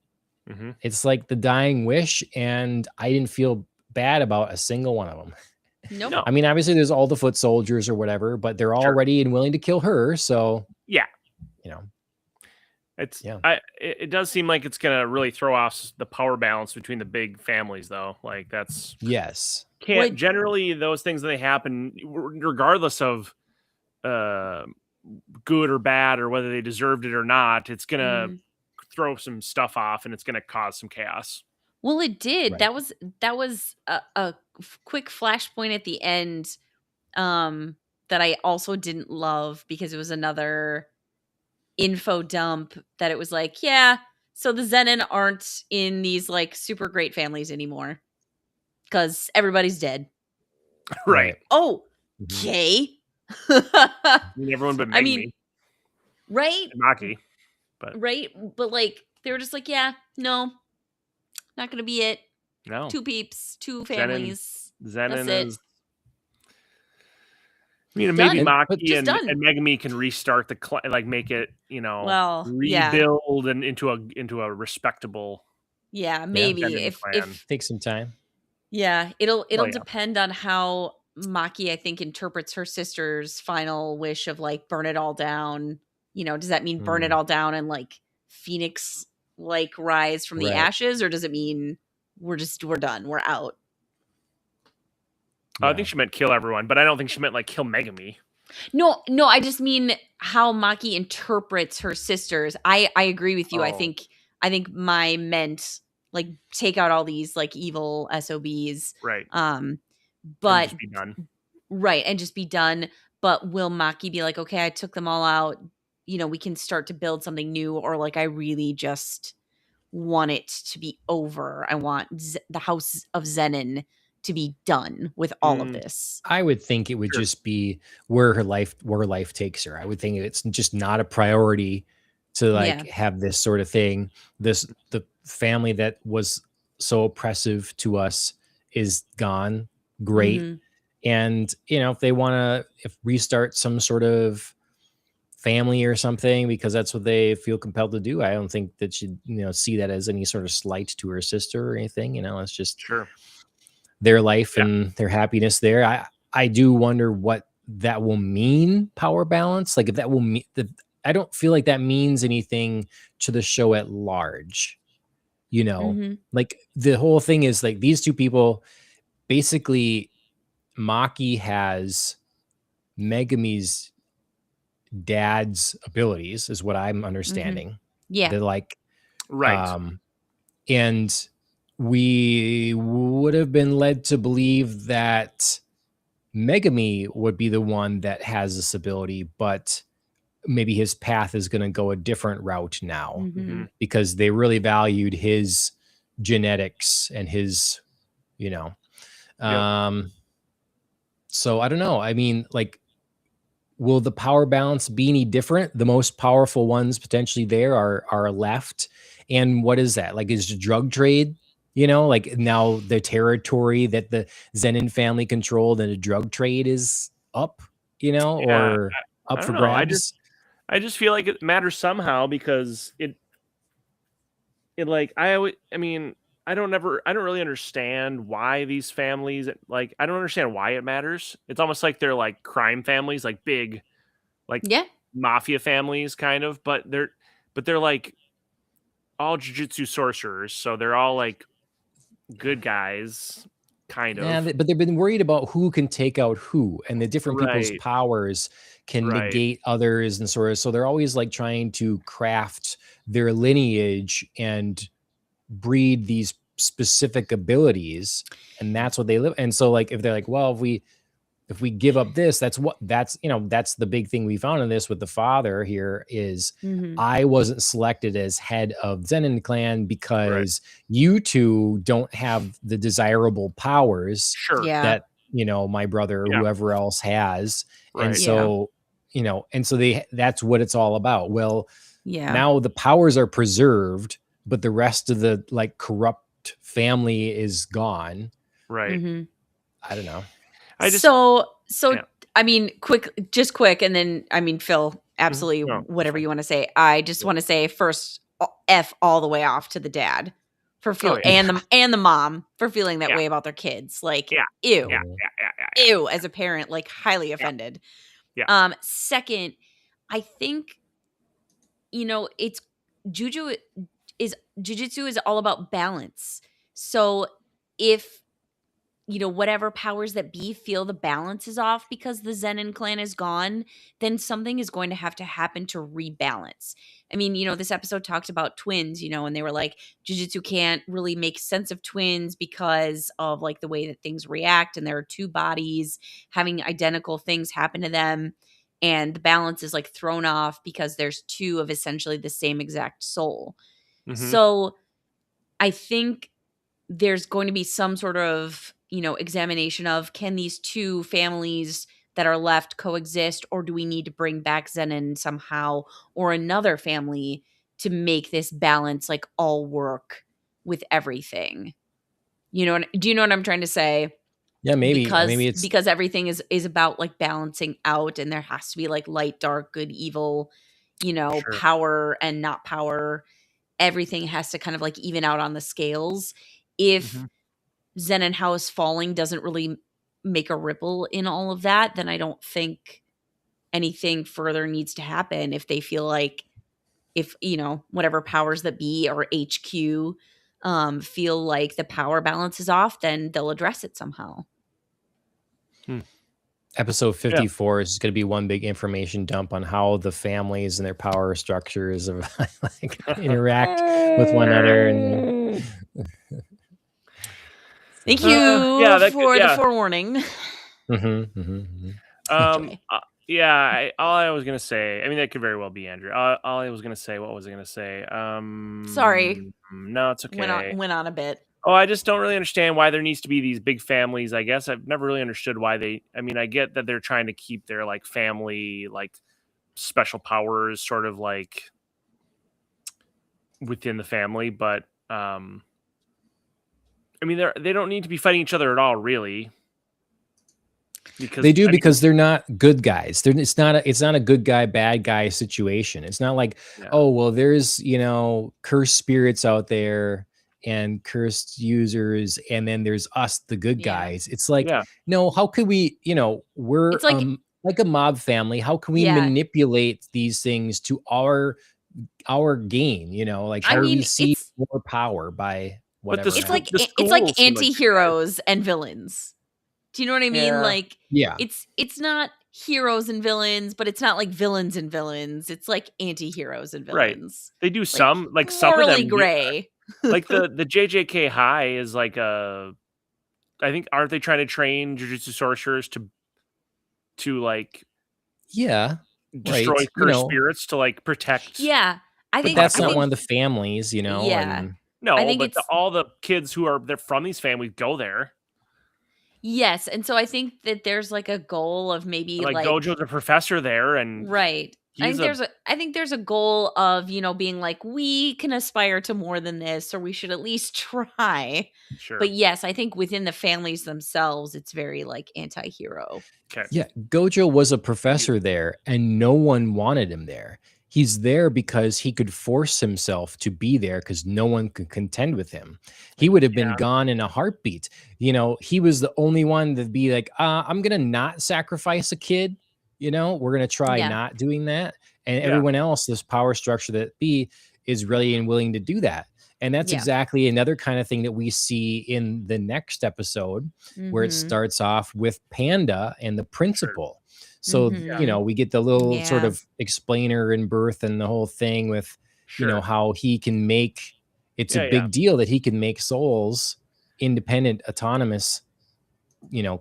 It's like the dying wish, and I didn't feel bad about a single one of them. Nope. No. I mean, obviously there's all the foot soldiers or whatever, but they're all ready and willing to kill her. So yeah, it's it does seem like it's gonna really throw off the power balance between the big families, though. Like, that's generally those things, they happen regardless of good or bad, or whether they deserved it or not. It's gonna throw some stuff off, and it's gonna cause some chaos. Well, it did. Right. That was a quick flashpoint at the end that I also didn't love, because it was another info dump that it was like, yeah, so the Zenin aren't in these like super great families anymore because everybody's dead. Right. Oh, okay. I mean, everyone but Megumi. I mean, right? And Maki. But right? But like, they were just like, yeah, no, not gonna be it. No. 2 peeps, 2 families. Zenin That's is. I mean, maybe Maki and Megumi can restart make it, rebuild and into a respectable. Yeah, maybe if take some time. Yeah, it'll depend on how Maki, I think, interprets her sister's final wish of like burn it all down. Does that mean burn it all down and like Phoenix like rise from the ashes, or does it mean we're done, we're out? I think she meant kill everyone, but I don't think she meant like kill Megumi. No, I just mean how Maki interprets her sisters. I agree with you. I think my meant like take out all these like evil SOBs. Right. But just be done. Right, and just be done. But will Maki be like, okay, I took them all out, we can start to build something new, or like I really just want it to be over. I want the House of Zenin to be done with all of this. I would think it would just be where life takes her. I would think it's just not a priority to have this sort of thing. The family that was so oppressive to us is gone. Great. And if they want to restart some sort of family or something because that's what they feel compelled to do, I don't think that should see that as any sort of slight to her sister or anything. It's just their life and their happiness there. I do wonder what that will mean, power balance. Like, if that will mean I don't feel like that means anything to the show at large. Like, the whole thing is like these two people, basically Maki has Megumi's dad's abilities, is what I'm understanding. Yeah. They're like, right. And we would have been led to believe that Megumi would be the one that has this ability, but maybe his path is going to go a different route now because they really valued his genetics and his, so I don't know. I mean, like, will the power balance be any different? The most powerful ones potentially there are left. And what is that? Like, is the drug trade, like now the territory that the Zenin family controlled and the drug trade is up, or up for grabs? I just feel like it matters somehow because it like, I don't really understand why these families, like, I don't understand why it matters. It's almost like they're like crime families, like big, like mafia families kind of, but they're like all jujutsu sorcerers. So they're all like good guys kind Yeah, of. but they've been worried about who can take out who, and the different people's Right. powers can Right. negate others, and sort of. So they're always like trying to craft their lineage and breed these specific abilities, and that's what they live. And so, like, if they're like, well, if we give up this, that's that's the big thing we found in this with the father here is Mhm. I wasn't selected as head of Zenin clan because you two don't have the desirable powers Sure. Yeah. that, my brother or Yeah. whoever else has. Right. And Yeah. so, that's what it's all about. Well, Yeah. now the powers are preserved, but the rest of the like corrupt family is gone. Right. Mhm. I don't know. So yeah. I mean, quick, and then I mean, Phil, absolutely, No, whatever fine. you want to say. I just want to say first, F all the way off to the dad for feeling, yeah. and the mom for feeling that Yeah. way about their kids. Like, Yeah. ew, Yeah. ew, as a parent, like highly offended. Yeah. Second, I think, it's Jujutsu is all about balance. So if whatever powers that be feel the balance is off because the Zenin clan is gone, then something is going to have to happen to rebalance. I mean, this episode talked about twins, and they were like, Jujutsu can't really make sense of twins because of like the way that things react. And there are two bodies having identical things happen to them. And the balance is like thrown off because there's two of essentially the same exact soul. Mhm. So I think there's going to be some sort of, examination of, can these two families that are left coexist, or do we need to bring back Zenin somehow or another family to make this balance like all work with everything? Do you know what I'm trying to say? Yeah, maybe Because it's everything is about like balancing out, and there has to be like light, dark, good, evil, Sure. power and not power. Everything has to kind of like even out on the scales. If Mhm. Zenin House falling doesn't really make a ripple in all of that, then I don't think anything further needs to happen. If they feel like, if whatever powers that be or HQ feel like the power balance is off, then they'll address it somehow. episode 54 is going to be one big information dump on how the families and their power structures of like interact with one another. And Thank you for the yeah. forewarning. All I was gonna say, I mean, that could very well be Andrew. All I was gonna say, what was I gonna say? Sorry. No, it's okay. Went on a bit. Oh, I just don't really understand why there needs to be these big families. I guess I've never really understood why I get that they're trying to keep their like family, like special powers sort of like within the family, but I mean, they don't need to be fighting each other at all, really. Because they do, because they're not good guys. It's not a good guy, bad guy situation. It's not like, oh, well, there's, cursed spirits out there and cursed users, and then there's us, the good guys. It's like, no, how could we, we're It's like a mob family. How can we manipulate these things to our gain? Like, how do we see more power by whatever? It's like anti-heroes and villains. Do you know what I mean? Like, it's not heroes and villains, but it's not like villains and villains. It's like anti-heroes and villains. They do some some of them gray. Like the JJK High is like I think, aren't they trying to train Jujutsu sorcerers to like destroy cursed spirits to like protect? Yeah, I think that's not one of the families, Yeah, and no, I think all the kids they're from these families go there. Yes, and so I think that there's like a goal of maybe like Gojo's a professor there, and right. I think there's a goal of being like, we can aspire to more than this, or we should at least try. Sure. But yes, I think within the families themselves, it's very like anti-hero. Okay. Yeah, Gojo was a professor there, and no one wanted him there. He's there because he could force himself to be there because no one could contend with him. He would have been gone in a heartbeat. He was the only one that'd be like, I'm going to not sacrifice a kid. We're going to try not doing that. And everyone else, this power structure that is ready and willing to do that. And that's Yeah. exactly another kind of thing that we see in the next episode, where it Mhm. starts off with Panda and the principal. So, Mhm. we get the little sort Yeah. of explainer in birth and the whole thing with, Sure. how he can make, it's Yeah, a yeah. big deal that he can make souls independent, autonomous,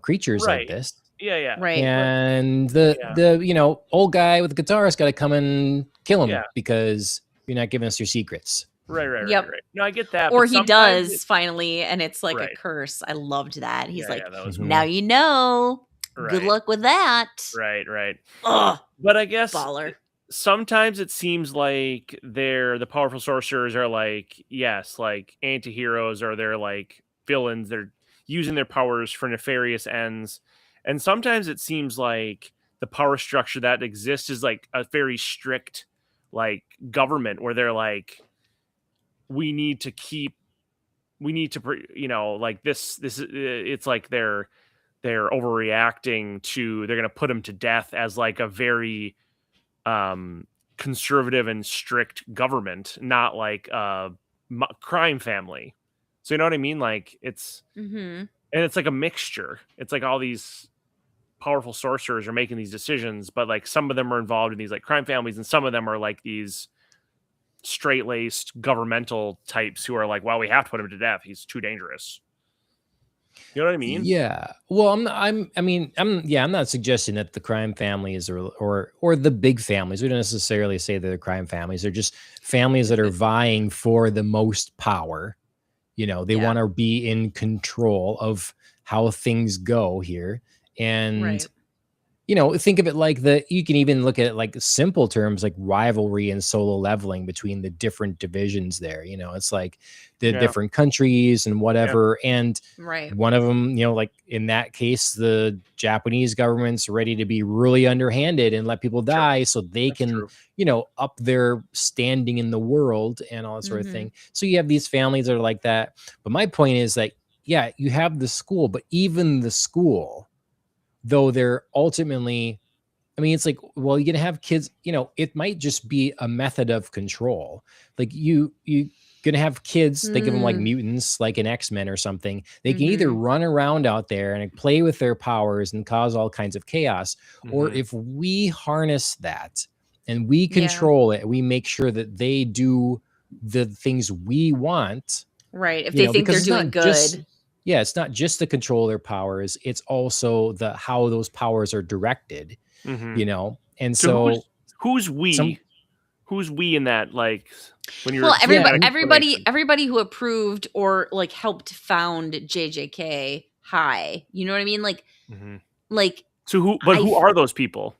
creatures like Right. this. Yeah, yeah. Right. And Yeah. the old guy with the guitar's got to come and kill him Yeah. because you're not giving us your secrets. Right. Yep. No, I get that. Or but he sometimes does finally, and it's like a Right. curse. I loved that. He's Yeah, like, yeah, that was Mhm. now you know. Good Right. luck with that. Right. Ugh, But I guess baller. sometimes it seems like the powerful sorcerers are like, yes, like anti-heroes, or they're like villains. They're using their powers for nefarious ends. And sometimes it seems like the power structure that exists is like a very strict like government, where they're like, we need to like this it's like they're overreacting to, they're going to put him to death as like a very conservative and strict government, not like a crime family. So you know what I mean? Like it's Mm-hmm. and it's like a mixture. It's like all these powerful sorcerers are making these decisions, but like some of them are involved in these like crime families, and some of them are like these straight-laced governmental types who are like, well, we have to put him to death. He's too dangerous. You know what I mean? Yeah. Well, I'm not suggesting that the crime families or the big families, we don't necessarily say they're crime families. They're just families that are vying for the most power. They Yeah. want to be in control of how things go here. And Right. think of it like you can even look at it like simple terms like rivalry and solo leveling between the different divisions there. It's like the Yeah. different countries and whatever. And Right. one of them, like in that case, the Japanese government's ready to be really underhanded and let people die so they That's can, true. up their standing in the world and all that sort of Mhm. thing. So you have these families that are like that. But my point is that, yeah, you have the school, but even the school, though they're ultimately, it's like, well, you're gonna have kids, it might just be a method of control. Like you gonna have kids, think of them like mutants, like an X-Men or something. They can either run around out there and play with their powers and cause all kinds of chaos, or if we harness that and we control it, we make sure that they do the things we want. Right. If they think they're because it's doing not good. it's not just the control of their powers, it's also the how those powers are directed. Mhm. And So so who's we? Who's we in that? Like when you're Well, Yeah, everybody who approved or like helped found JJK High. You know what I mean? Like So who are those people?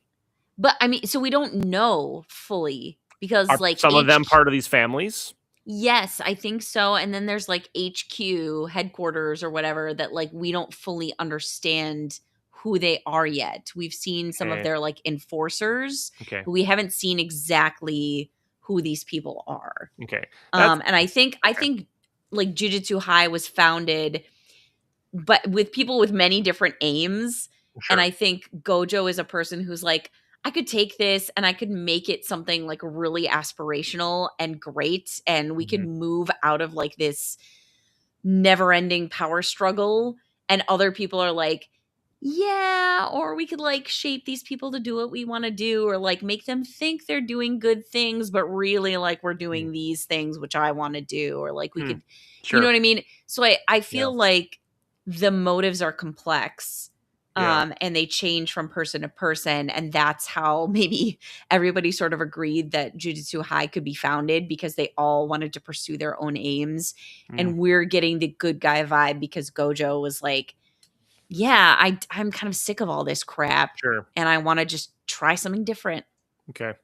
But I mean, so we don't know fully because Are like some of them part of these families? Yes, I think so. And then there's like HQ headquarters or whatever that like we don't fully understand who they are yet. We've seen some of Okay. their like enforcers, Okay. but we haven't seen exactly who these people are. Okay. And I think like Jujutsu High was founded but with people with many different aims. Sure. And I think Gojo is a person who's like, I could take this and I could make it something like really aspirational and great. And we could move out of like this never ending power struggle. And other people are like, yeah, or we could like shape these people to do what we want to do, or like make them think they're doing good things, but really like we're doing these things, which I want to do, or like we could, Sure. you know what I mean? So I feel like the motives are complex. And they change from person to person. And that's how maybe everybody sort of agreed that Jujutsu High could be founded because they all wanted to pursue their own aims. And we're getting the good guy vibe because Gojo was like, yeah, I'm kind of sick of all this crap. Sure. And I want to just try something different. Okay.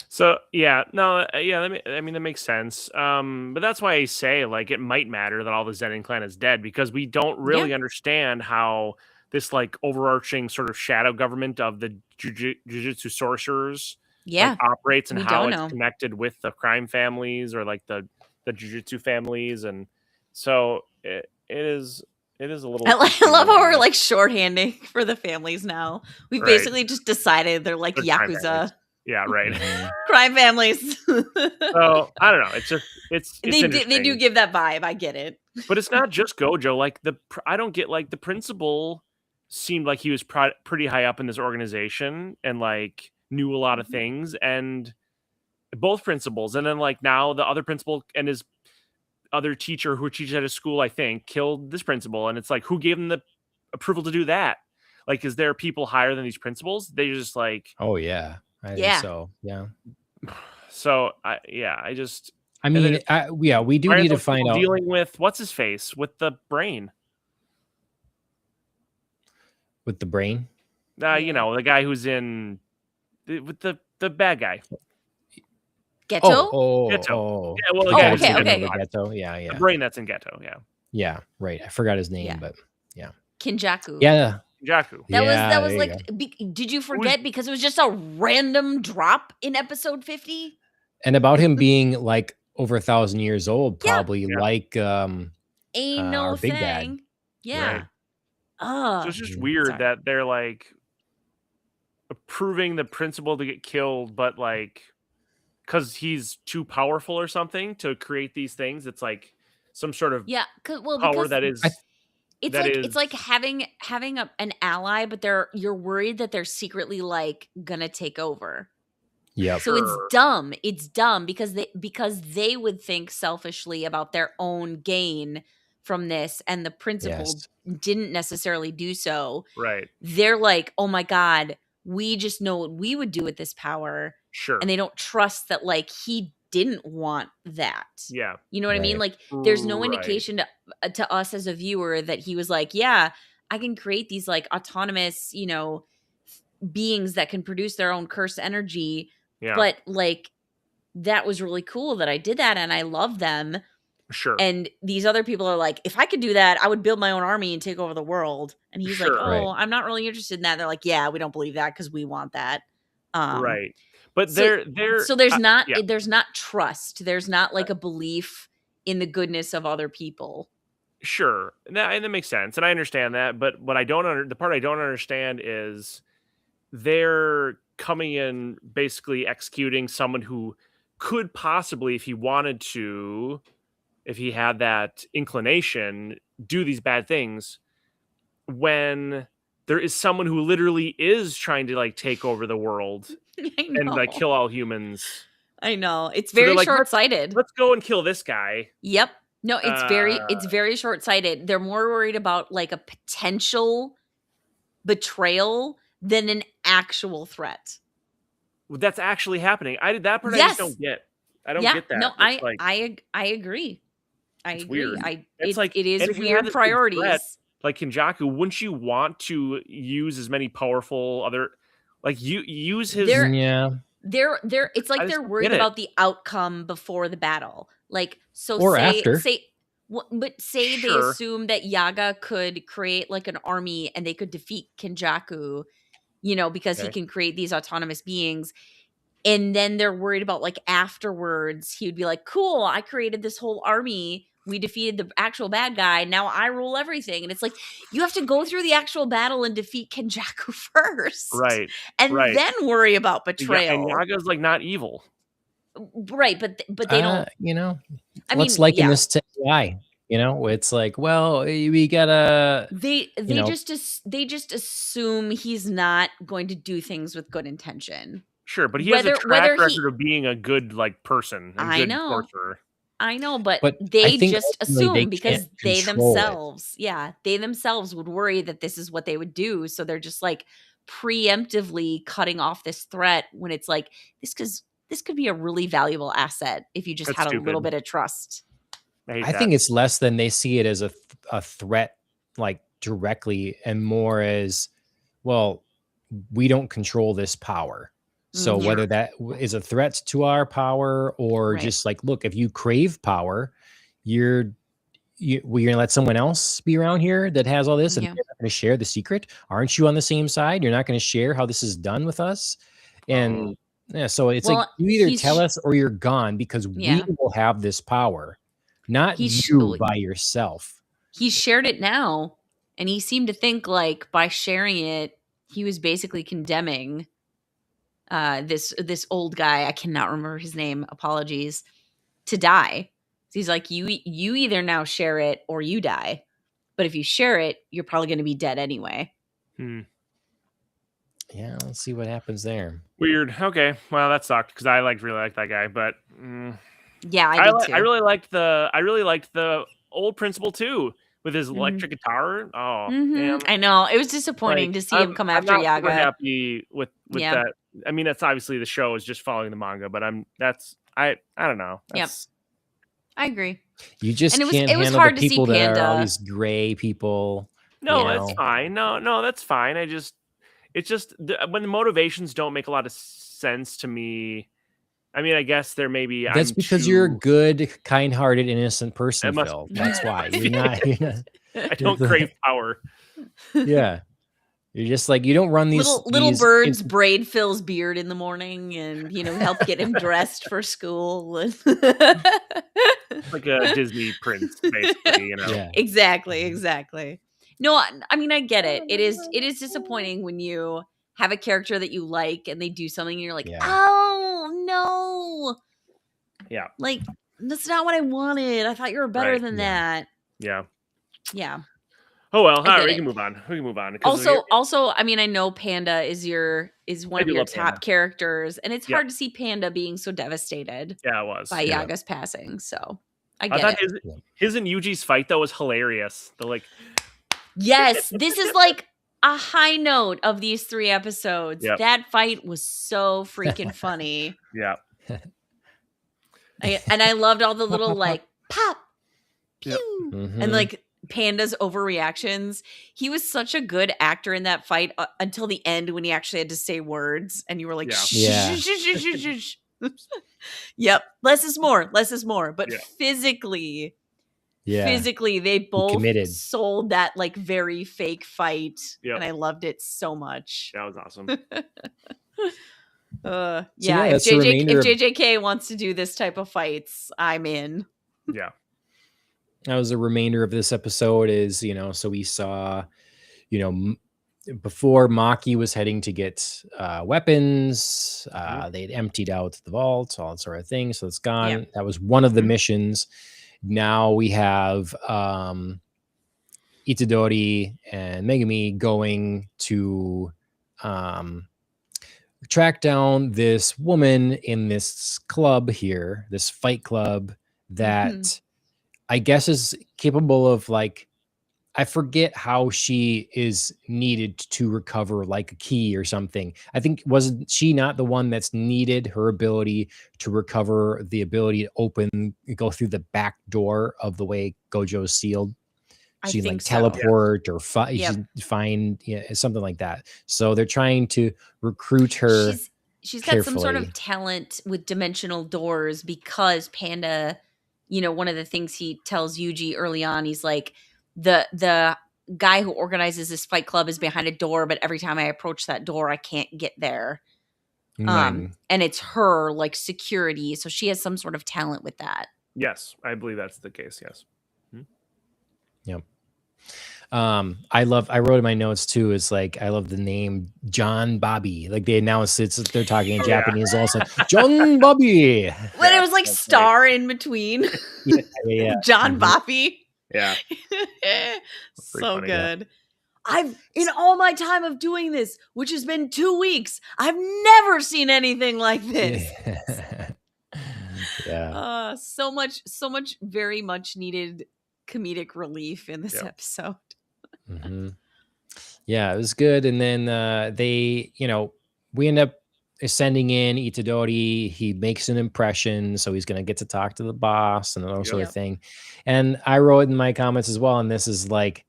So that makes sense. But that's why I say like it might matter that all the Zenin clan is dead, because we don't really understand how this like overarching sort of shadow government of the Jujutsu sorcerers like operates, and how it's connected with the crime families or like the Jujutsu families. And so it is a little. I love how we're like shorthanding for the families now. We've basically just decided they're like They're crime Yakuza. families. Yeah, right. Mhm. Crime families. So I don't know. It's just it's they interesting. do give that vibe. I get it. But it's not just Gojo. Like I don't get like the principal seemed like he was pretty high up in this organization and like knew a lot of things, and both principals, and then like now the other principal and his other teacher who teaches at his school, I think, killed this principal, and it's like who gave them the approval to do that? Like, is there people higher than these principals? They just like, Oh yeah, I think Yeah. so. Yeah. so I just I And then mean, yeah, we do why are need to those find people out dealing with what's his face with the brain. with the brain. You know, the guy who's in with the bad guy. Ghetto? Oh. Yeah, well, The the guy guy who's okay, in okay. the Ghetto. Yeah. The brain that's in Ghetto. Yeah, Yeah, right. I forgot his name, Yeah. but Kinjaku. yeah. Jaku. That Yeah, was there you like. Did you forget because it was just a random drop in episode 50? And about him being like over 1,000 years old, Yeah. probably like Ain't no our big dad. thing. Yeah. Right. So it's just weird that they're like approving the principal to get killed, but like because he's too powerful or something to create these things. It's like some sort of Well, power because that is. it's like having an ally, but you're worried that they're secretly like gonna take over. Yeah. So it's dumb. It's dumb because they would think selfishly about their own gain from this, and the principal didn't necessarily do so. Right. They're like, oh my God, we just know what we would do with this power. Sure. And they don't trust that like he didn't want that. Yeah. You know what I mean? Right. Like there's no indication to us as a viewer that he was like, yeah, I can create these like autonomous, you know, beings that can produce their own cursed energy. Yeah. But like that was really cool that I did that and I love them. Sure. And these other people are like, if I could do that, I would build my own army and take over the world. And he's like, oh, I'm not really interested in that. They're like, yeah, we don't believe that because we want that. Right. But so there's not trust. There's not like Right. a belief in the goodness of other people. Sure. And that makes sense. And I understand that. But what the part I don't understand is they're coming in basically executing someone who could possibly, if he wanted to, if he had that inclination, do these bad things when there is someone who literally is trying to like take over the world and like kill all humans. I know. It's very like, short-sighted. Let's go and kill this guy. Yep. No, it's very short-sighted. They're more worried about like a potential betrayal than an actual threat. That's actually happening. That part I just don't get. I don't get that. No, I agree. I agree. Weird. It is weird priorities. Threat, like Kinjaku, wouldn't you want to use as many powerful other, like you use his? It's like they're worried about the outcome before the battle. Like after. But say they assume that Yaga could create like an army and they could defeat Kinjaku, you know, because he can create these autonomous beings. And then they're worried about like afterwards, he would be like, cool, I created this whole army. We defeated the actual bad guy. Now I rule everything. And it's like, you have to go through the actual battle and defeat Kinjaku first. Right. And then worry about betrayal. And Yaga's like not evil. Right. But they don't. You know, let's liken this to AI. You know, it's like, well, we gotta. They just assume he's not going to do things with good intention. Sure, but he has a track record of being a good like person. I know. Sorcerer. I know, but they just assume because they themselves, they themselves would worry that this is what they would do. So they're just like preemptively cutting off this threat when it's like this could be a really valuable asset if you just had a little bit of trust. I think it's less than they see it as a threat, like directly, and more as, well, we don't control this power. So whether that is a threat to our power or just like, look, if you crave power, you're going to let someone else be around here that has all this and you're not going to share the secret. Aren't you on the same side? You're not going to share how this is done with us. And so it's like, you either tell us or you're gone because we will have this power, not you by yourself. He shared it now. And he seemed to think like by sharing it, he was basically condemning this old guy, I cannot remember his name, apologies, to die. So he's like, you either now share it or you die. But if you share it, you're probably going to be dead anyway. Yeah, let's see what happens there. Weird. Okay, well that sucked because I really liked that guy, but yeah, I did too. I really liked the old principal too with his electric guitar. Oh, damn. I know it was disappointing to see him come after I'm not Yaga. super happy with that. I mean, that's obviously the show is just following the manga, but I don't know. That's, I agree. You just and can't it was handle hard the to see people that Panda. are all these gray people. No, you know? that's fine. No, that's fine. It's just when the motivations don't make a lot of sense to me. I mean, I guess there may be. That's because you're a good, kind-hearted, innocent person, Phil. That's why you're not. I don't crave power. Yeah, you're just like you don't run these little birds braid Phil's beard in the morning and help get him dressed for school. Like a Disney prince, basically. Yeah. Exactly. No, I mean I get it. It is disappointing when you have a character that you like and they do something and you're like, oh no. Yeah. Like that's not what I wanted. I thought you were better than that. Yeah. Yeah. Oh well, all right, we can move on. Also, I mean, I know Panda is one of your top characters, and it's hard to see Panda being so devastated. Yeah, it was by Yaga's passing. So I thought his and Yuji's fight though was hilarious. Yes, this is like a high note of these 3 episodes. Yep. That fight was so freaking funny. Yeah. And I loved all the little like pop, pew, and like Panda's overreactions. He was such a good actor in that fight until the end when he actually had to say words, and you were like, shh. Yep, less is more. But physically, they both sold that like very fake fight, and I loved it so much. That was awesome. If JJK wants to do this type of fights, I'm in. Yeah. That was a remainder of this episode is, so we saw, before Maki was heading to get weapons, they'd emptied out the vault, all that sort of thing. So it's gone. Yeah. That was one of the missions. Now we have Itadori and Megumi going to track down this woman in this club here, this fight club that I guess is capable of like, I forget how she is needed to recover like a key or something. I think wasn't she not the one that's needed her ability to recover the ability to go through the back door of the way Gojo's sealed? She like teleport or find something like that. So they're trying to recruit her. She's got some sort of talent with dimensional doors because Panda, one of the things he tells Yuji early on, he's like, the guy who organizes this fight club is behind a door, but every time I approach that door, I can't get there. And it's her like security. So she has some sort of talent with that. Yes, I believe that's the case. Yes. Yep. I wrote in my notes too, is like, I love the name John Bobby. Like they announced they're talking in Japanese also. John Bobby. When it was like star in between. Yeah. John Bobby. Yeah. So funny, good. I've in all my time of doing this, which has been 2 weeks, I've never seen anything like this. Yeah. So much very much needed comedic relief in this episode. Yeah, it was good. And then they, we end up sending in Itadori. He makes an impression, so he's going to get to talk to the boss and all sort of thing. And I wrote in my comments as well, and this is like,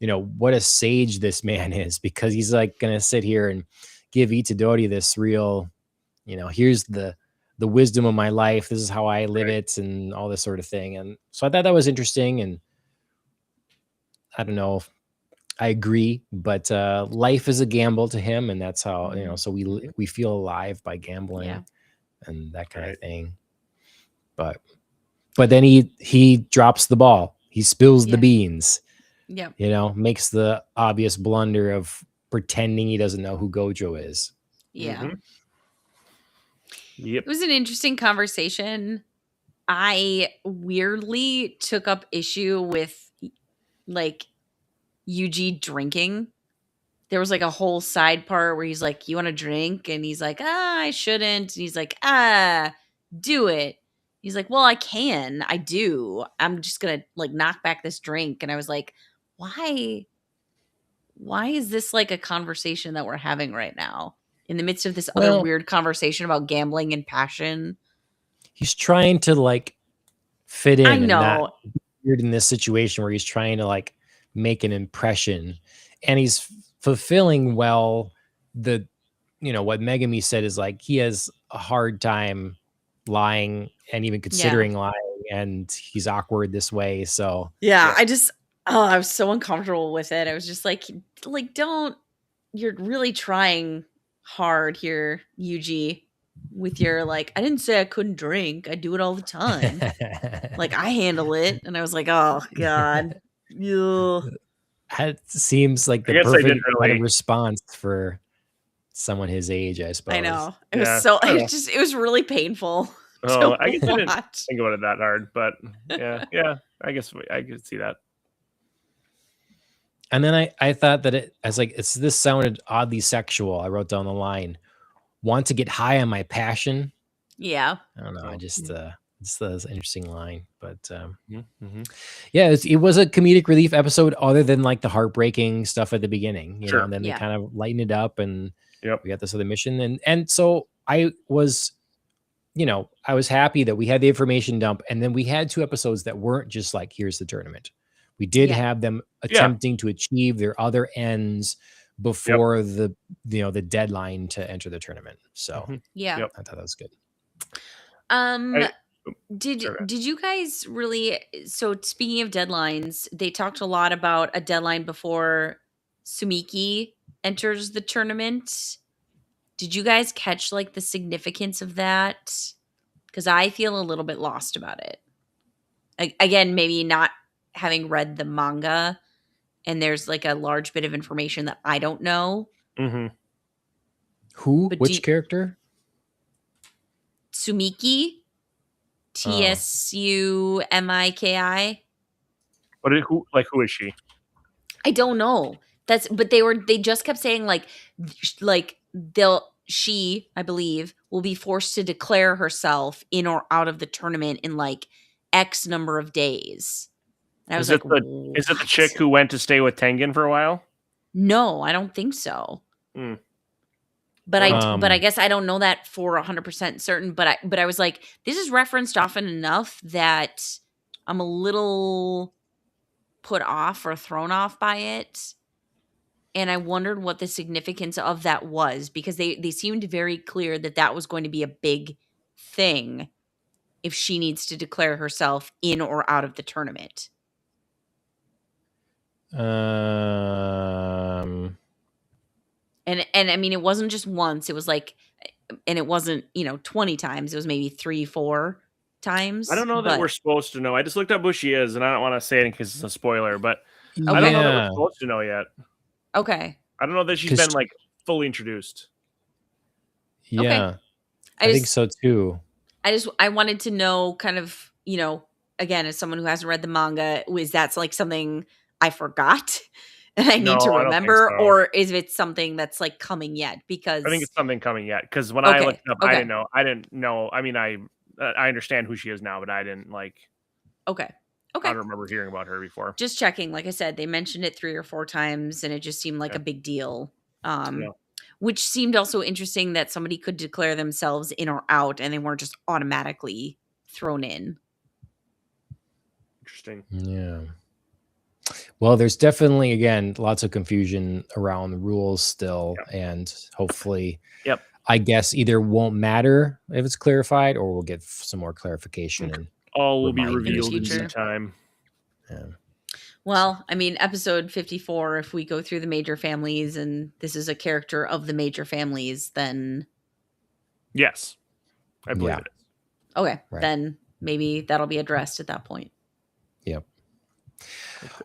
what a sage this man is, because he's like going to sit here and give Itadori this real, here's the wisdom of my life. This is how I live it, and all this sort of thing. And so I thought that was interesting. And I don't know if I agree, but life is a gamble to him, and that's how so we feel alive by gambling and that kind of thing. But then he drops the ball. He spills the beans. Yeah, makes the obvious blunder of pretending he doesn't know who Gojo is. Yeah. Yep. It was an interesting conversation. I weirdly took up issue with like Yuji drinking. There was like a whole side part where he's like, "You want to drink?" And he's like, I shouldn't." And he's like, do it." He's like, "Well, I can. I do. I'm just going to like knock back this drink." And I was like, why? Why is this like a conversation that we're having right now in the midst of this other Well- weird conversation about gambling and passion? He's trying to like fit in I and know. not be weird in this situation where he's trying to like make an impression, and he's fulfilling well the, what Megami said is like he has a hard time lying and even considering lying, and he's awkward this way. So Yeah. I was so uncomfortable with it. I was just like, don't, you're really trying hard here, Yuji, with your like, I didn't say I couldn't drink. I do it all the time. Like I handle it. And I was like, oh God. Ugh. That seems like I the guess I perfect didn't kind of really- response for someone his age, I suppose. I know. It Yeah, was so, I know. it was really painful. Oh, to I guess I didn't watch. think about it that hard, but yeah, I guess I could see that. And then I thought that this sounded oddly sexual. I wrote down the line, "Want to get high on my passion." Yeah. I don't know. I just Mm. it's an interesting line, but Mm-hmm. yeah, it was a comedic relief episode, other than like the heartbreaking stuff at the beginning, Sure. and then they Yeah. kind of lighten it up, and Yep. we got this other mission, and so I was, I was happy that we had the information dump, and then we had 2 episodes that weren't just like, here's the tournament. We did Yeah. have them attempting to achieve their other ends before the deadline to enter the tournament. So Mhm. Yeah. Yep. I thought that was good. Did Okay. did you guys really, so speaking of deadlines, they talked a lot about a deadline before Sumiki enters the tournament. Did you guys catch like the significance of that? Because I feel a little bit lost about it. Again, maybe not having read the manga, and there's like a large bit of information that I don't know. Mm-hmm. Who? But Which character? Sumiki, Tsumiki. But who is she? I don't know. But they just kept saying like she, I believe, will be forced to declare herself in or out of the tournament in like X number of days. And I was Is like, it the "What?" chick who went to stay with Tengen for a while? No, I don't think so. Mm. But Well, I guess I don't know that for 100% certain. But I was like, this is referenced often enough that I'm a little put off or thrown off by it. And I wondered what the significance of that was, because they seemed very clear that was going to be a big thing if she needs to declare herself in or out of the tournament. Um, And I mean, it wasn't just once. It was like, and it wasn't 20 times. It was maybe 3-4 times. I don't know that we're supposed to know. I just looked up who she is, and I don't want to say it in case it's a spoiler, but I don't know that we're supposed to know yet. Okay. I don't know that she's been like fully introduced. Yeah, I think so too. I wanted to know kind of, again, as someone who hasn't read the manga, is that like something I forgot and I need to remember, or is it something that's like coming yet? Because I think it's something coming yet. Because when I looked it up, I didn't know. I mean, I understand who she is now, but I didn't like. Okay. I don't remember hearing about her before. Just checking. Like I said, they mentioned it 3 or 4 times, and it just seemed like a big deal. Which seemed also interesting that somebody could declare themselves in or out, and they weren't just automatically thrown in. Interesting. Yeah. Well, there's definitely, again, lots of confusion around the rules still, and hopefully, I guess either won't matter if it's clarified, or we'll get some more clarification. And all will be revealed in due time. Yeah. Well, I mean, episode 54, if we go through the major families and this is a character of the major families, then... Yes. I believe it is. Okay. Right. Then maybe that'll be addressed at that point. Yep.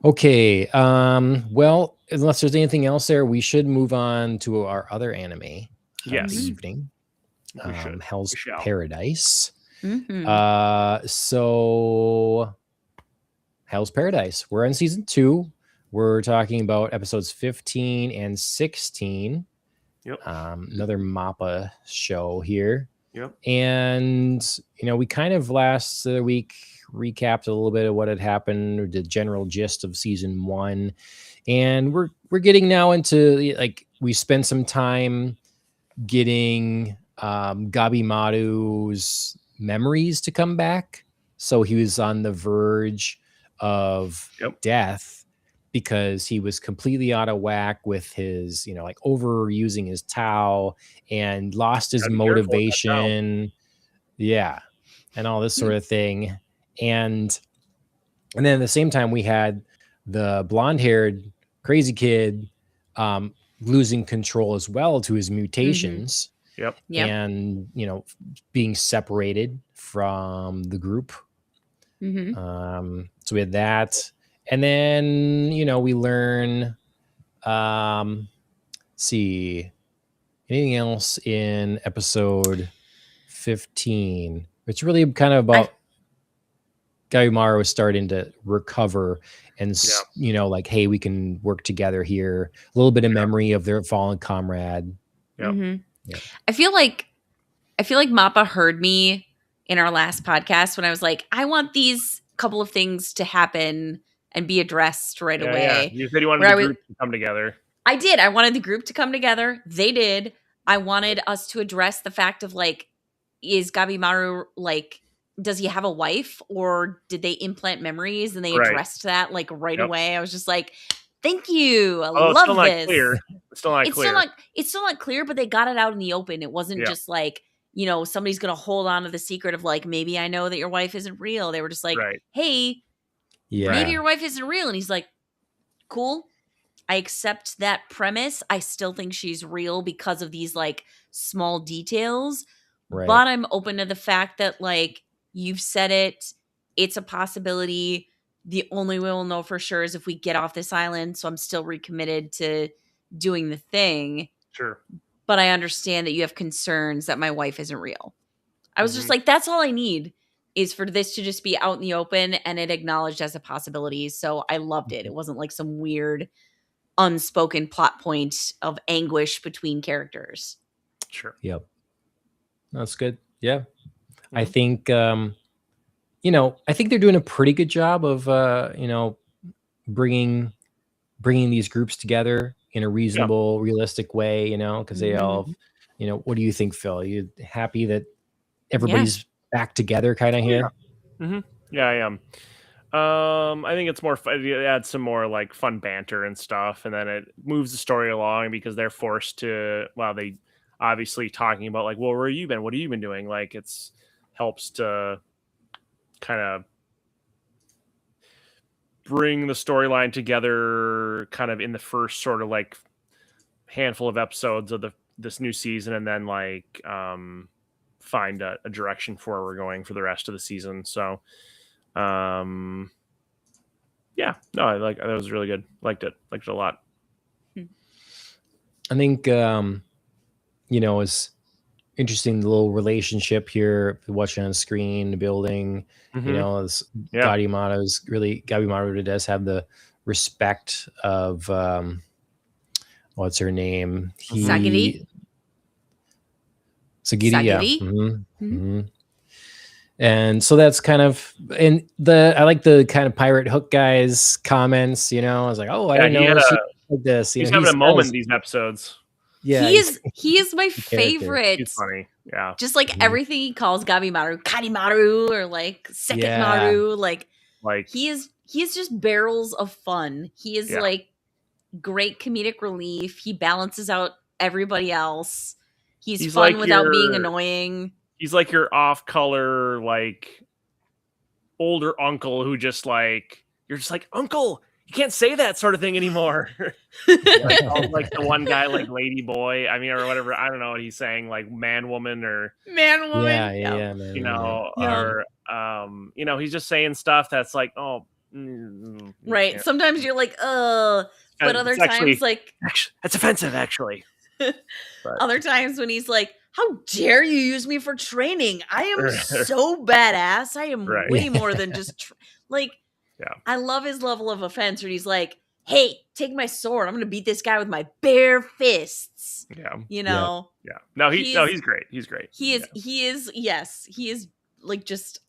Okay. Well, unless there's anything else there, we should move on to our other anime this evening. Hell's We shall. Paradise. Mhm. So Hell's Paradise. We're on season 2. We're talking about episodes 15 and 16. Yep. Another MAPPA show here. Yep. And, we kind of last week recapped a little bit of what had happened, or the general gist of season 1. And we're getting now into, like, we spent some time getting Gabi Maru's memories to come back. So he was on the verge of death because he was completely out of whack with his, like overusing his Tao and lost his motivation. Yeah. And all this sort of thing. And then at the same time, we had the blonde-haired crazy kid losing control as well to his mutations. Yep. And, being separated from the group. So we had that. And then, we learn, see, anything else in episode 15? It's really kind of about Gabimaru was starting to recover and, like, hey, we can work together here. A little bit of memory of their fallen comrade. Yeah. I feel like MAPPA heard me in our last podcast when I was like, I want these couple of things to happen and be addressed right away. Yeah. You said you wanted the group to come together. I did. I wanted the group to come together. They did. I wanted us to address the fact of, like, is Gabimaru, like, does he have a wife, or did they implant memories? And they addressed that, like, right away. I was just like, thank you. I love still this. Not clear. It's still not clear. It's still not clear, but they got it out in the open. It wasn't just like, somebody's going to hold on to the secret of, like, maybe I know that your wife isn't real. They were just like, hey, maybe your wife isn't real. And he's like, cool. I accept that premise. I still think she's real because of these, like, small details. But I'm open to the fact that, like, you've said it. It's a possibility. The only way we'll know for sure is if we get off this island. So I'm still recommitted to doing the thing. Sure. But I understand that you have concerns that my wife isn't real. I was just like, that's all I need is for this to just be out in the open and it acknowledged as a possibility. So I loved it. It wasn't like some weird unspoken plot point of anguish between characters. Sure. Yep. That's good. Yeah. I think, I think they're doing a pretty good job of, bringing these groups together in a reasonable, realistic way, because they all, what do you think, Phil? Are you happy that everybody's back together kind of here? Yeah, I am. I think it's more fun. It adds some more, like, fun banter and stuff, and then it moves the story along because they're forced to, they obviously talking about, like, well, where have you been? What have you been doing? Like, it's helps to kind of bring the storyline together kind of in the first sort of, like, handful of episodes of this new season, and then, like, find a direction for where we're going for the rest of the season. So that was really good. Liked it a lot. I think it's interesting, the little relationship here, watching on screen, the building, Gabimaru does have the respect of what's her name? Sagiri. Yeah. And so that's kind of, and I like the kind of pirate hook guy's comments, I was like, oh, I didn't know like this. He's having a moment in these episodes. Yeah, he is my favorite. He's funny. Yeah. Just like everything he calls Gabimaru, Karimaru, or like Seketmaru, like he is just barrels of fun. He is like great comedic relief. He balances out everybody else. He's fun like without being annoying. He's like your off-color, like, older uncle who just, like, you're just like, uncle, you can't say that sort of thing anymore. like the one guy, like, lady boy, I mean, or whatever, I don't know what he's saying, like, man woman. Man woman. Yeah, or he's just saying stuff that's like, right. Sometimes you're like, but other times, like, that's offensive, actually. Other times when he's like, how dare you use me for training? I am so badass. I am way more than just like. Yeah. I love his level of offense where he's like, hey, take my sword. I'm going to beat this guy with my bare fists. Yeah. You know? Yeah. No, he's great. He's great. He is like just,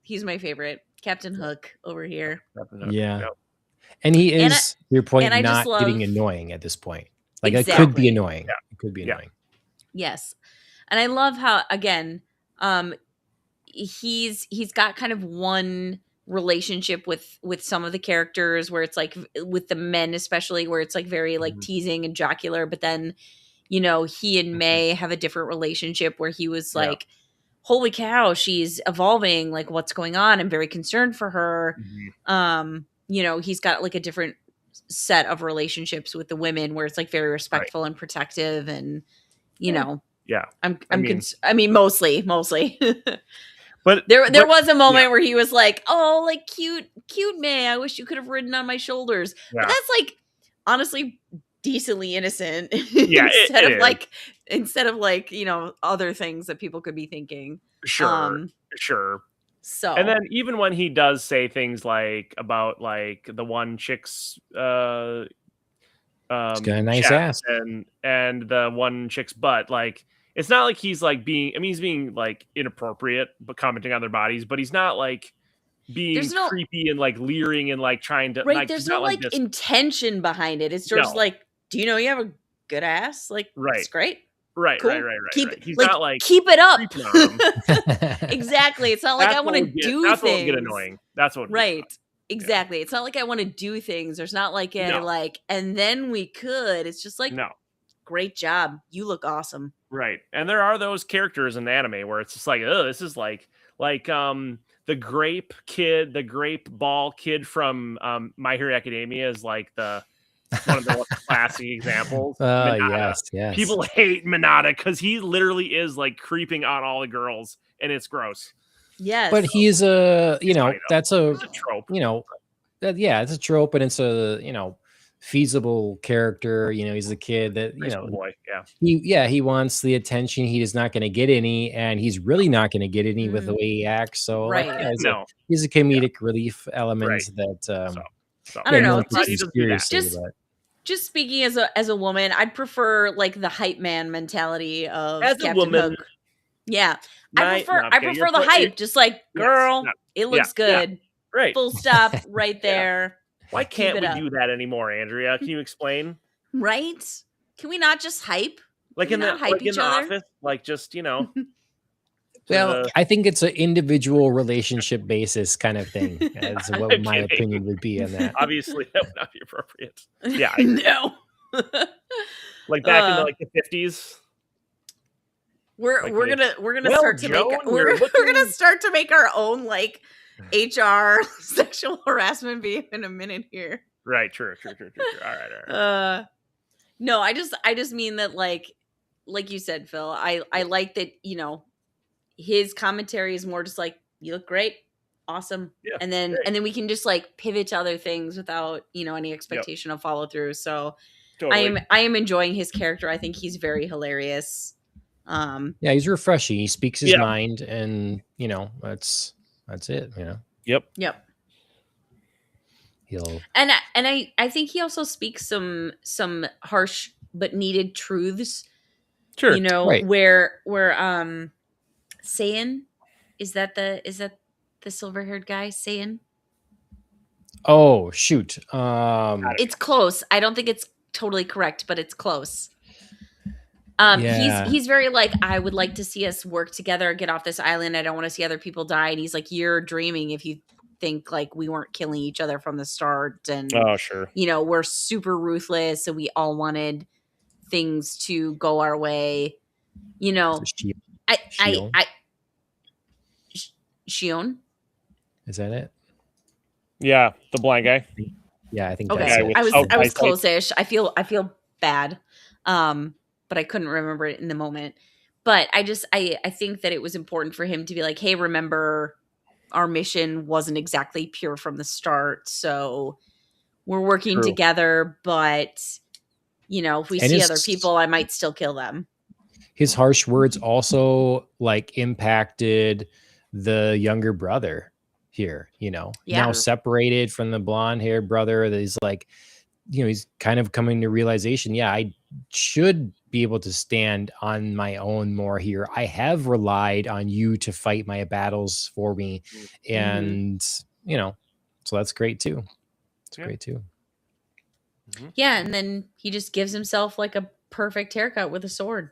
he's my favorite. Captain Hook over here. Yeah. Yep. And he is, to your point, and I not just getting love- annoying at this point. Like, Exactly. it could be annoying. Yeah. It could be annoying. Yes. And I love how, again, he's got kind of one relationship with some of the characters where it's like with the men especially where it's like very like teasing and jocular, but then you know he and May have a different relationship where he was like holy cow, she's evolving, like what's going on, I'm very concerned for her. You know, he's got like a different set of relationships with the women where it's like very respectful and protective and you know I mean mostly But there was a moment where he was like, "Oh, like cute May. I wish you could have ridden on my shoulders." Yeah. But that's like honestly decently innocent. Yeah, instead of like you know other things that people could be thinking. Sure. So and then even when he does say things like about like the one chick's he's got a nice ass and the one chick's butt, like. It's not like he's like he's being like inappropriate, but commenting on their bodies, but he's not like being creepy and like leering and like trying to. Right. There's no like intention behind it. It's just like, do you know you have a good ass? Like, it's great. Right. Cool. Right. He's not like keep it up. Exactly. It's not like I want to do that's things. That's what would get annoying. That's what. Exactly. Yeah. It's not like I want to do things. There's not like like, and then we could. It's just like great job. You look awesome. Right. And there are those characters in anime where it's just like, oh, this is like the grape ball kid from My Hero Academia is like one of the most classic examples. Yes. People hate Minata because he literally is like creeping on all the girls and it's gross. Yes. But he's that's a trope. It's a trope and it's a, feasible character. He's a kid that he wants the attention. He is not going to get any, and he's really not going to get any with the way he acts. So he's a comedic relief element that I don't know. Just speaking as a woman, I'd prefer like the hype man mentality of as Captain a woman. Hook. Yeah, I prefer the hype. Just like girl, it looks good. Yeah. Right. Full stop. Right there. Why can't we do that anymore, Andrea? Can you explain? Right? Can we not just hype? Like in the office? Like just, Well, I think it's an individual relationship basis kind of thing. That's what my opinion would be on that. Obviously, that would not be appropriate. Yeah. No. Like back in the 50s. We're gonna start to make our own like HR sexual harassment beef in a minute here. Right, true. All right. No, I just mean that like you said, Phil, I like that, his commentary is more just like, you look great, awesome. Yeah, and then we can just like pivot to other things without, any expectation of follow through. So totally. I am enjoying his character. I think he's very hilarious. He's refreshing. He speaks his mind and that's it, Yep. And I think he also speaks some harsh but needed truths. Sure. Where Saiyan, is that the silver-haired guy, Saiyan? Oh, shoot. It's close. I don't think it's totally correct, but it's close. He's very like, I would like to see us work together, get off this island. I don't want to see other people die. And he's like, you're dreaming if you think like we weren't killing each other from the start. And sure. We're super ruthless. So we all wanted things to go our way. Shion? Is that it? Yeah, the blind guy. Yeah, I think okay. that's it. I was close-ish. I feel bad. But I couldn't remember it in the moment. But I think that it was important for him to be like, hey, remember our mission wasn't exactly pure from the start. So we're working together, but if we see other people, I might still kill them. his harsh words also like impacted the younger brother here, now separated from the blonde haired brother that is like, he's kind of coming to realization. Yeah, I should be able to stand on my own more here. I have relied on you to fight my battles for me. And, so that's great too. It's great too. Yeah. And then he just gives himself like a perfect haircut with a sword.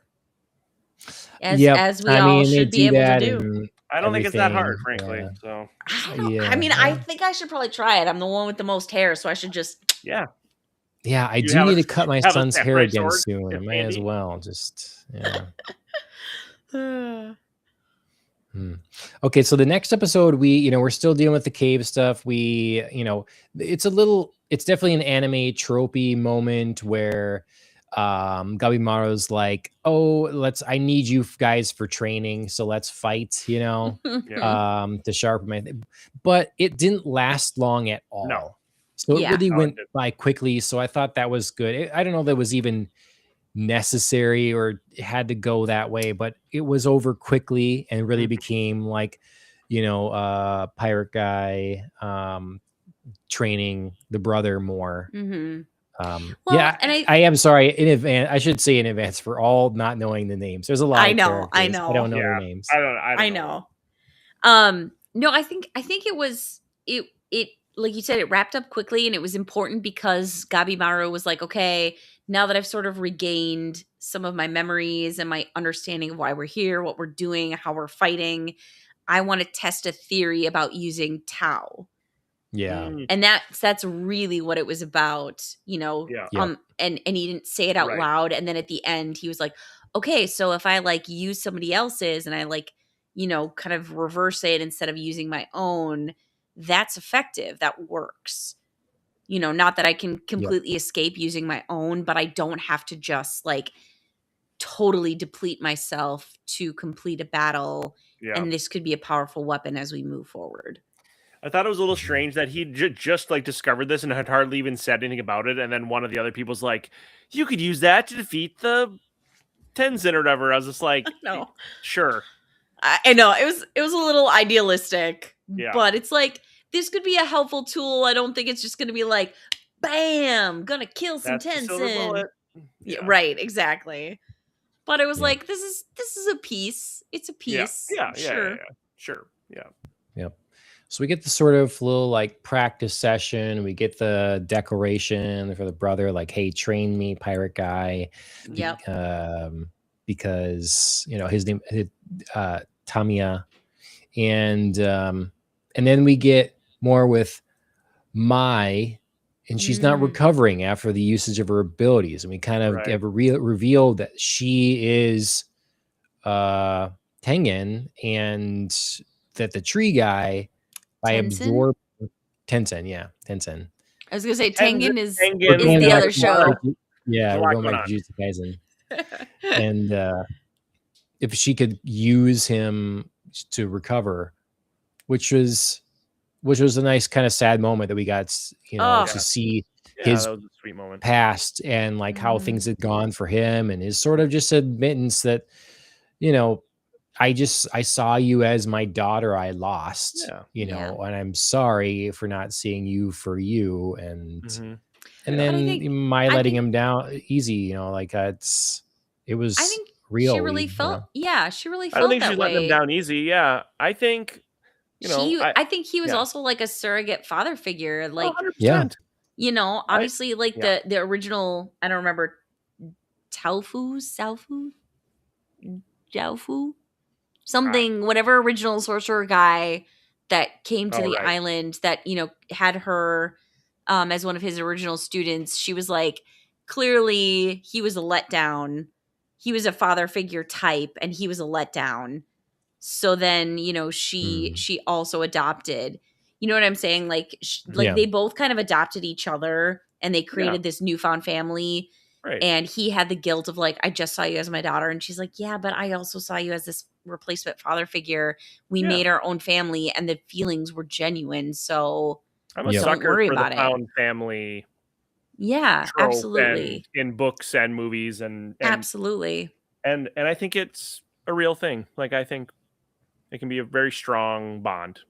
As we all should be able to do. I don't think it's that hard, frankly. Yeah. So I think I should probably try it. I'm the one with the most hair, so I should just. Yeah, I do need to cut my son's hair again soon. I might as well just. Okay, so the next episode, we're still dealing with the cave stuff. It's definitely an anime tropey moment where Gabimaru's like, I need you guys for training, so let's fight, to sharpen my but it didn't last long at all. No. So it really went by quickly. So I thought that was good. I don't know if that was even necessary or had to go that way, but it was over quickly and really became like, pirate guy training the brother more. And I am sorry in advance. I should say in advance for all not knowing the names. There's a lot. I know. I don't know their names. I know. No, I think it was it like you said, it wrapped up quickly, and it was important because Gabimaru was like, okay, now that I've sort of regained some of my memories and my understanding of why we're here, what we're doing, how we're fighting, I want to test a theory about using Tao. Yeah. And that's really what it was about, and he didn't say it out loud. And then at the end he was like, okay, so if I like use somebody else's and I like, kind of reverse it instead of using my own, that's effective. That works. Not that I can completely escape using my own, but I don't have to just like totally deplete myself to complete a battle. Yeah. And this could be a powerful weapon as we move forward. I thought it was a little strange that he just like discovered this and had hardly even said anything about it. And then one of the other people's like, you could use that to defeat the Tenzin or whatever. I was just like, no, sure. I know it was a little idealistic, but it's like, this could be a helpful tool. I don't think it's just going to be like, bam, gonna kill some Tenzin. Yeah, right, exactly. But it was like, this is a piece. It's a piece. Sure. Yep. So we get the sort of little like practice session. We get the decoration for the brother, like, hey, train me, pirate guy. Yep. Because his name is Tamiya, and then we get more with Mai, and she's not recovering after the usage of her abilities, and we kind of have revealed that she is Tengen, and that the tree guy by absorbing Tencent. I was gonna say Tengen is the other show. Yeah, we're going back to Jujutsu Kaisen. And if she could use him to recover, which was a nice kind of sad moment that we got, to see his sweet moment. Past and like how things had gone for him, and his sort of just admittance that, I saw you as my daughter I lost, and I'm sorry for not seeing you for you. And then letting him down easy, it was I think real. She really felt, she really felt I don't think that she's way. letting him down easy. Yeah. I think, I think he was also like a surrogate father figure. Like, 100%. Obviously the original, I don't remember, Jiaofu, something, whatever original sorcerer guy that came to the island that, had her as one of his original students. She was like, clearly he was a letdown. He was a father figure type, and he was a letdown. So then, she also adopted. You know what I'm saying? Like, they both kind of adopted each other, and they created this newfound family. Right. And he had the guilt of like, I just saw you as my daughter. And she's like, yeah, but I also saw you as this replacement father figure. We made our own family, and the feelings were genuine. So I'm a sucker for the found family. Yeah, absolutely. In books and movies and absolutely. And I think it's a real thing. Like, I think it can be a very strong bond.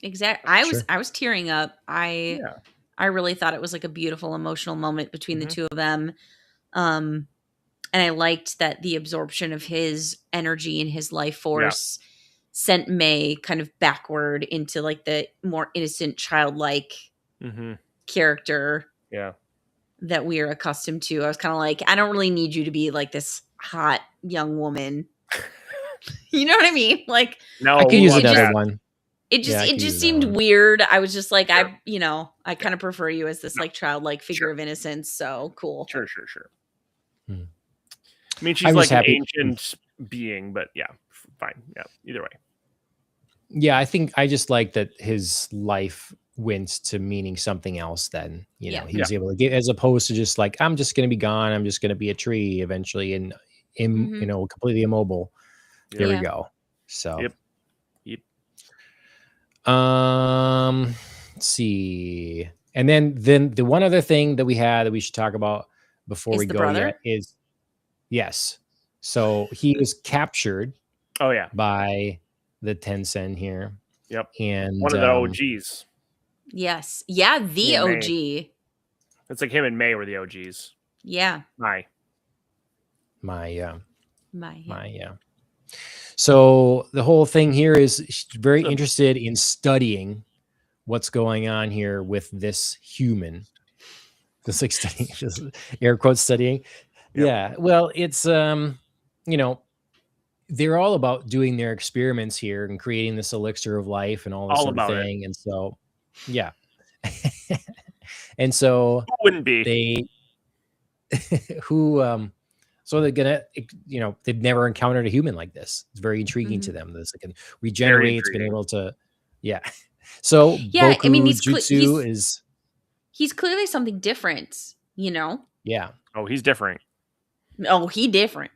Exactly. Sure. I was tearing up. I really thought it was like a beautiful emotional moment between the two of them. And I liked that the absorption of his energy and his life force sent May kind of backward into like the more innocent, childlike character that we are accustomed to. I was kind of like, I don't really need you to be like this hot young woman. You know what I mean? Like, no, I could use another one. It just seemed weird. I was just like, I kind of prefer you as this like childlike figure of innocence. So cool. Sure. I mean, she's like an ancient being, but yeah, fine. Yeah, either way. Yeah, I think I just like that his life went to meaning something else then. You know, he was able to get, as opposed to just like, I'm just going to be gone. I'm just going to be a tree eventually and, you know, completely immobile. There we go. So, Yep. Let's see. And then the one other thing that we had that we should talk about before we go yet is, yes. So he was captured. By the Tencent here. Yep. And one of the OGs. Yes. Yeah, the OG. It's like him and May were the OGs. Yeah. My. So the whole thing here is she's very interested in studying what's going on here with this human. Just like studying, just air quotes studying. Yep. Yeah. Well, it's you know, they're all about doing their experiments here and creating this elixir of life and all this sort of thing. And so, yeah. And so who wouldn't be? So they're gonna, you know, they've never encountered a human like this. It's very intriguing to them. This can regenerate. It's been able to, So Boku, I mean, he's clearly something different, you know. Yeah. Oh, he's different. Oh, he different.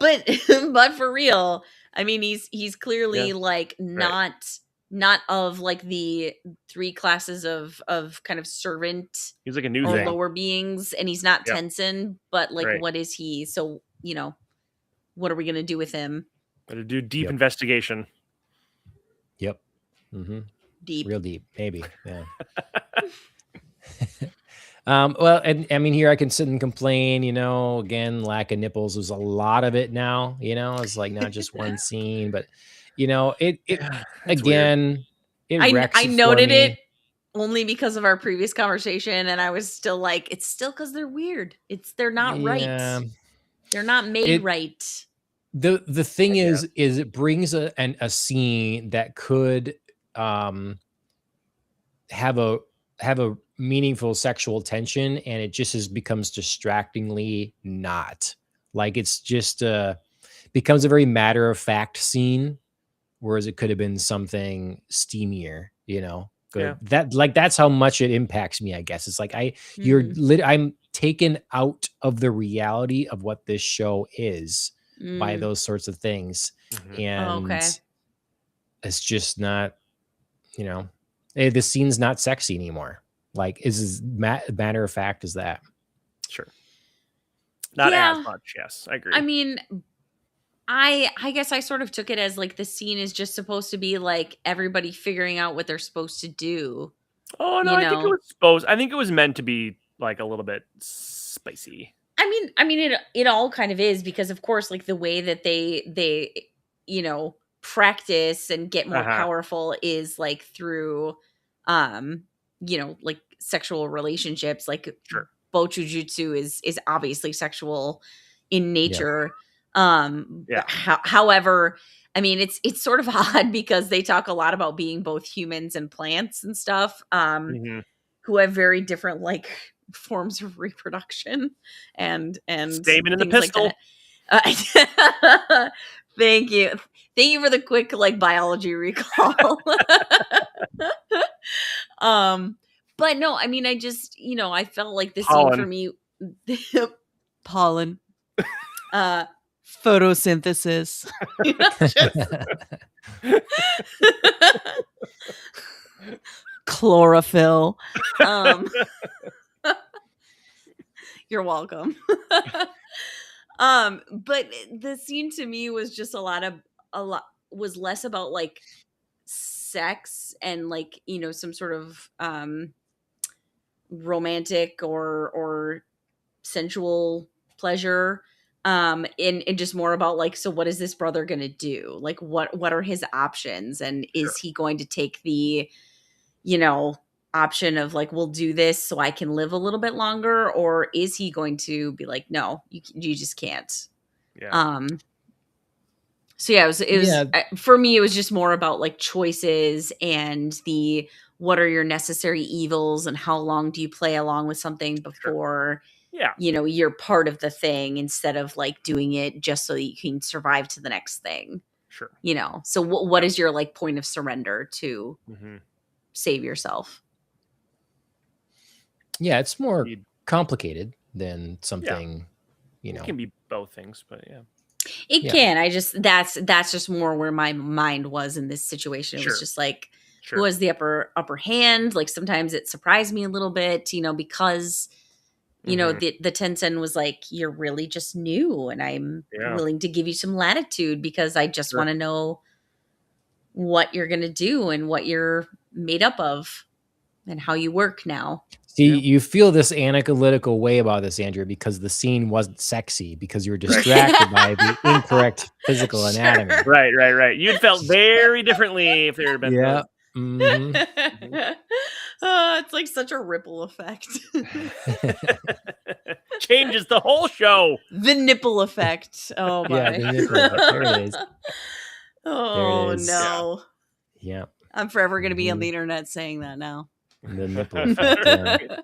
but for real, I mean, he's clearly like not of like the three classes of kind of servant. He's like a new or lower beings, and he's not Tenzin, but like what is he? So, you know, what are we gonna do with him? Gotta do deep investigation. Yep. Deep. Real deep, maybe. Yeah. Well, and I mean, here I can sit and complain, you know, again, lack of nipples. There's a lot of it now, you know, it's like not just one scene, but you know, it again, I noted it only because of our previous conversation. And I was still like, it's still because they're weird. They're not right. They're not made right. The thing is it brings a scene that could have a meaningful sexual tension, and it just becomes distractingly not. Like it's just becomes a very matter of fact scene, whereas it could have been something steamier, you know. That's how much it impacts me, I guess. It's like I'm taken out of the reality of what this show is by those sorts of things. And it's just not, you know, the scene's not sexy anymore. Like, is as matter of fact as that. Sure. Not as much. Yes, I agree. I mean, I guess I sort of took it as like the scene is just supposed to be like everybody figuring out what they're supposed to do. Oh no, I think it was meant to be like a little bit spicy. I mean it all kind of is, because of course like the way that they you know practice and get more powerful is like through you know, like sexual relationships. Like Jujutsu is obviously sexual in nature. However, I mean, it's sort of odd because they talk a lot about being both humans and plants and stuff, who have very different like forms of reproduction and statement in the pistol. Like Thank you for the quick like biology recall. But no, I mean, I just, you know, I felt like the scene for me, pollen, photosynthesis, chlorophyll. You're welcome. But the scene to me was just a lot was less about like sex and like, you know, some sort of romantic or sensual pleasure, and just more about like, so what is this brother gonna do, like what are his options, and Sure. is he going to take the, you know, option of like, we'll do this so I can live a little bit longer, or is he going to be like, no, you just can't. Yeah. So yeah, it was Yeah. for me, it was just more about like choices and the what are your necessary evils and how long do you play along with something before Yeah. you know you're part of the thing, instead of like doing it just so that you can survive to the next thing. Sure. You know, so what is your like point of surrender to Mm-hmm. save yourself? Yeah, it's more Indeed. complicated than something, you know. It can be both things, but yeah. It Yeah. can. I just that's just more where my mind was in this situation. It Sure. was just like Sure. who has the upper hand. Like sometimes it surprised me a little bit, you know, because you know Mhm. the Tencent was like, you're really just new, and I'm Yeah. willing to give you some latitude because I just Sure. want to know what you're gonna do and what you're made up of and how you work now. See, Yeah. you feel this analytical way about this, Andrew, because the scene wasn't sexy because you were distracted by the incorrect physical anatomy. Sure. Right. You'd felt very differently if there had been Yeah. those. Mhm. It's like such a ripple effect. Changes the whole show. The nipple effect. Oh my. Yeah, the nipple effect. There it is. Oh is. no. Yeah, I'm forever going to be on Mhm. the internet saying that now. the nipple effect.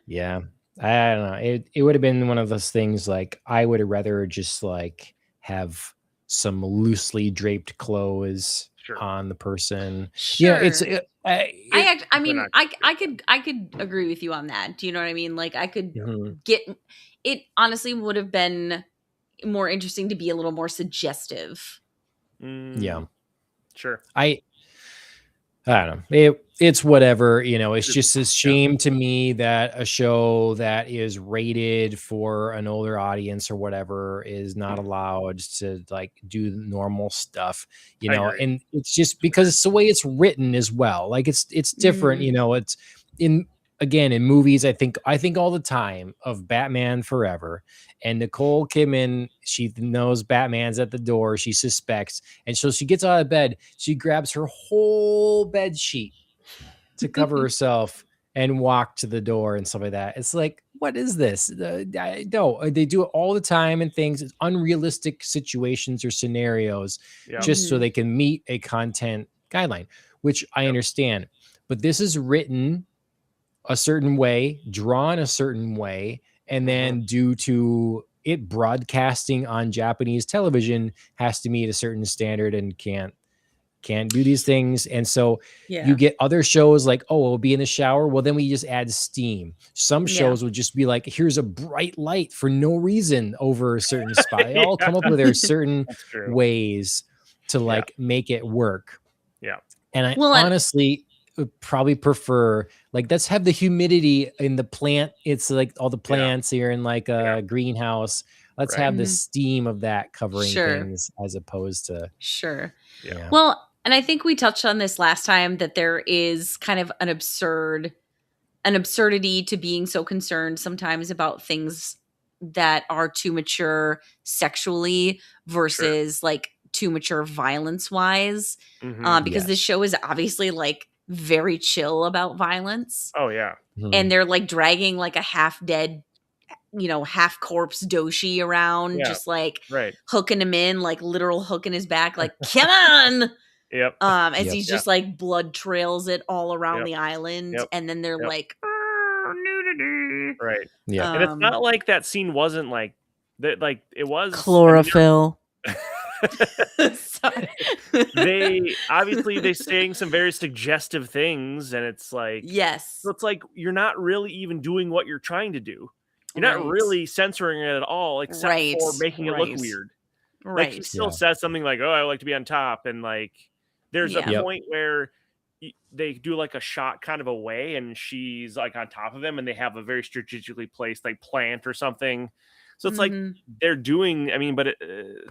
Yeah. I don't know. It would have been one of those things like I would have rather just like have some loosely draped clothes Sure. on the person. Sure. Yeah, it's I mean, not- I could agree with you on that. Do you know what I mean? Like I could Mhm. get it. Honestly, would have been more interesting to be a little more suggestive. Yeah. Sure. I don't know. It's whatever, you know. It's just a shame to me that a show that is rated for an older audience or whatever is not allowed to like do normal stuff, you I know. agree. And it's just because it's the way it's written as well. Like it's different, you know. It's in movies. I think all the time of Batman Forever, and Nicole Kidman. She knows Batman's at the door. She suspects, and so she gets out of bed. She grabs her whole bed sheet to cover herself and walk to the door and stuff like that. It's like, what is this? No, they do it all the time in things. It's unrealistic situations or scenarios Yeah. just so they can meet a content guideline, which I understand. But this is written a certain way, drawn a certain way, and then due to it broadcasting on Japanese television has to meet a certain standard and can't do these things. And so you get other shows like, oh, we'll be in the shower. Well, then we just add steam. Some shows will just be like, here's a bright light for no reason over a certain spot. They all come up with their certain ways to like make it work. Yeah. And I honestly would probably prefer like, let's have the humidity in the plant. It's like all the plants here in like a greenhouse. Let's have the steam of that covering things as opposed to. Sure. Yeah. Well, and I think we touched on this last time that there is kind of an absurdity to being so concerned sometimes about things that are too mature sexually versus like too mature violence wise. Because this show is obviously like very chill about violence. Oh yeah. And they're like dragging like a half dead, you know, half corpse Doshi around, just like hooking him in, like literal hooking his back, like, come on. Yep. As he's just like blood trails it all around the island. And then they're like, nudity. Right. Yeah. And it's not like that scene wasn't like that, like it was chlorophyll. Sorry. They saying some very suggestive things, and it's like, so it's like you're not really even doing what you're trying to do. You're not really censoring it at all, except for making it look weird. Like she still says something like, "Oh, I like to be on top," and like there's a point where they do like a shot kind of away, and she's like on top of him, and they have a very strategically placed like plant or something. So it's like they're doing. I mean, but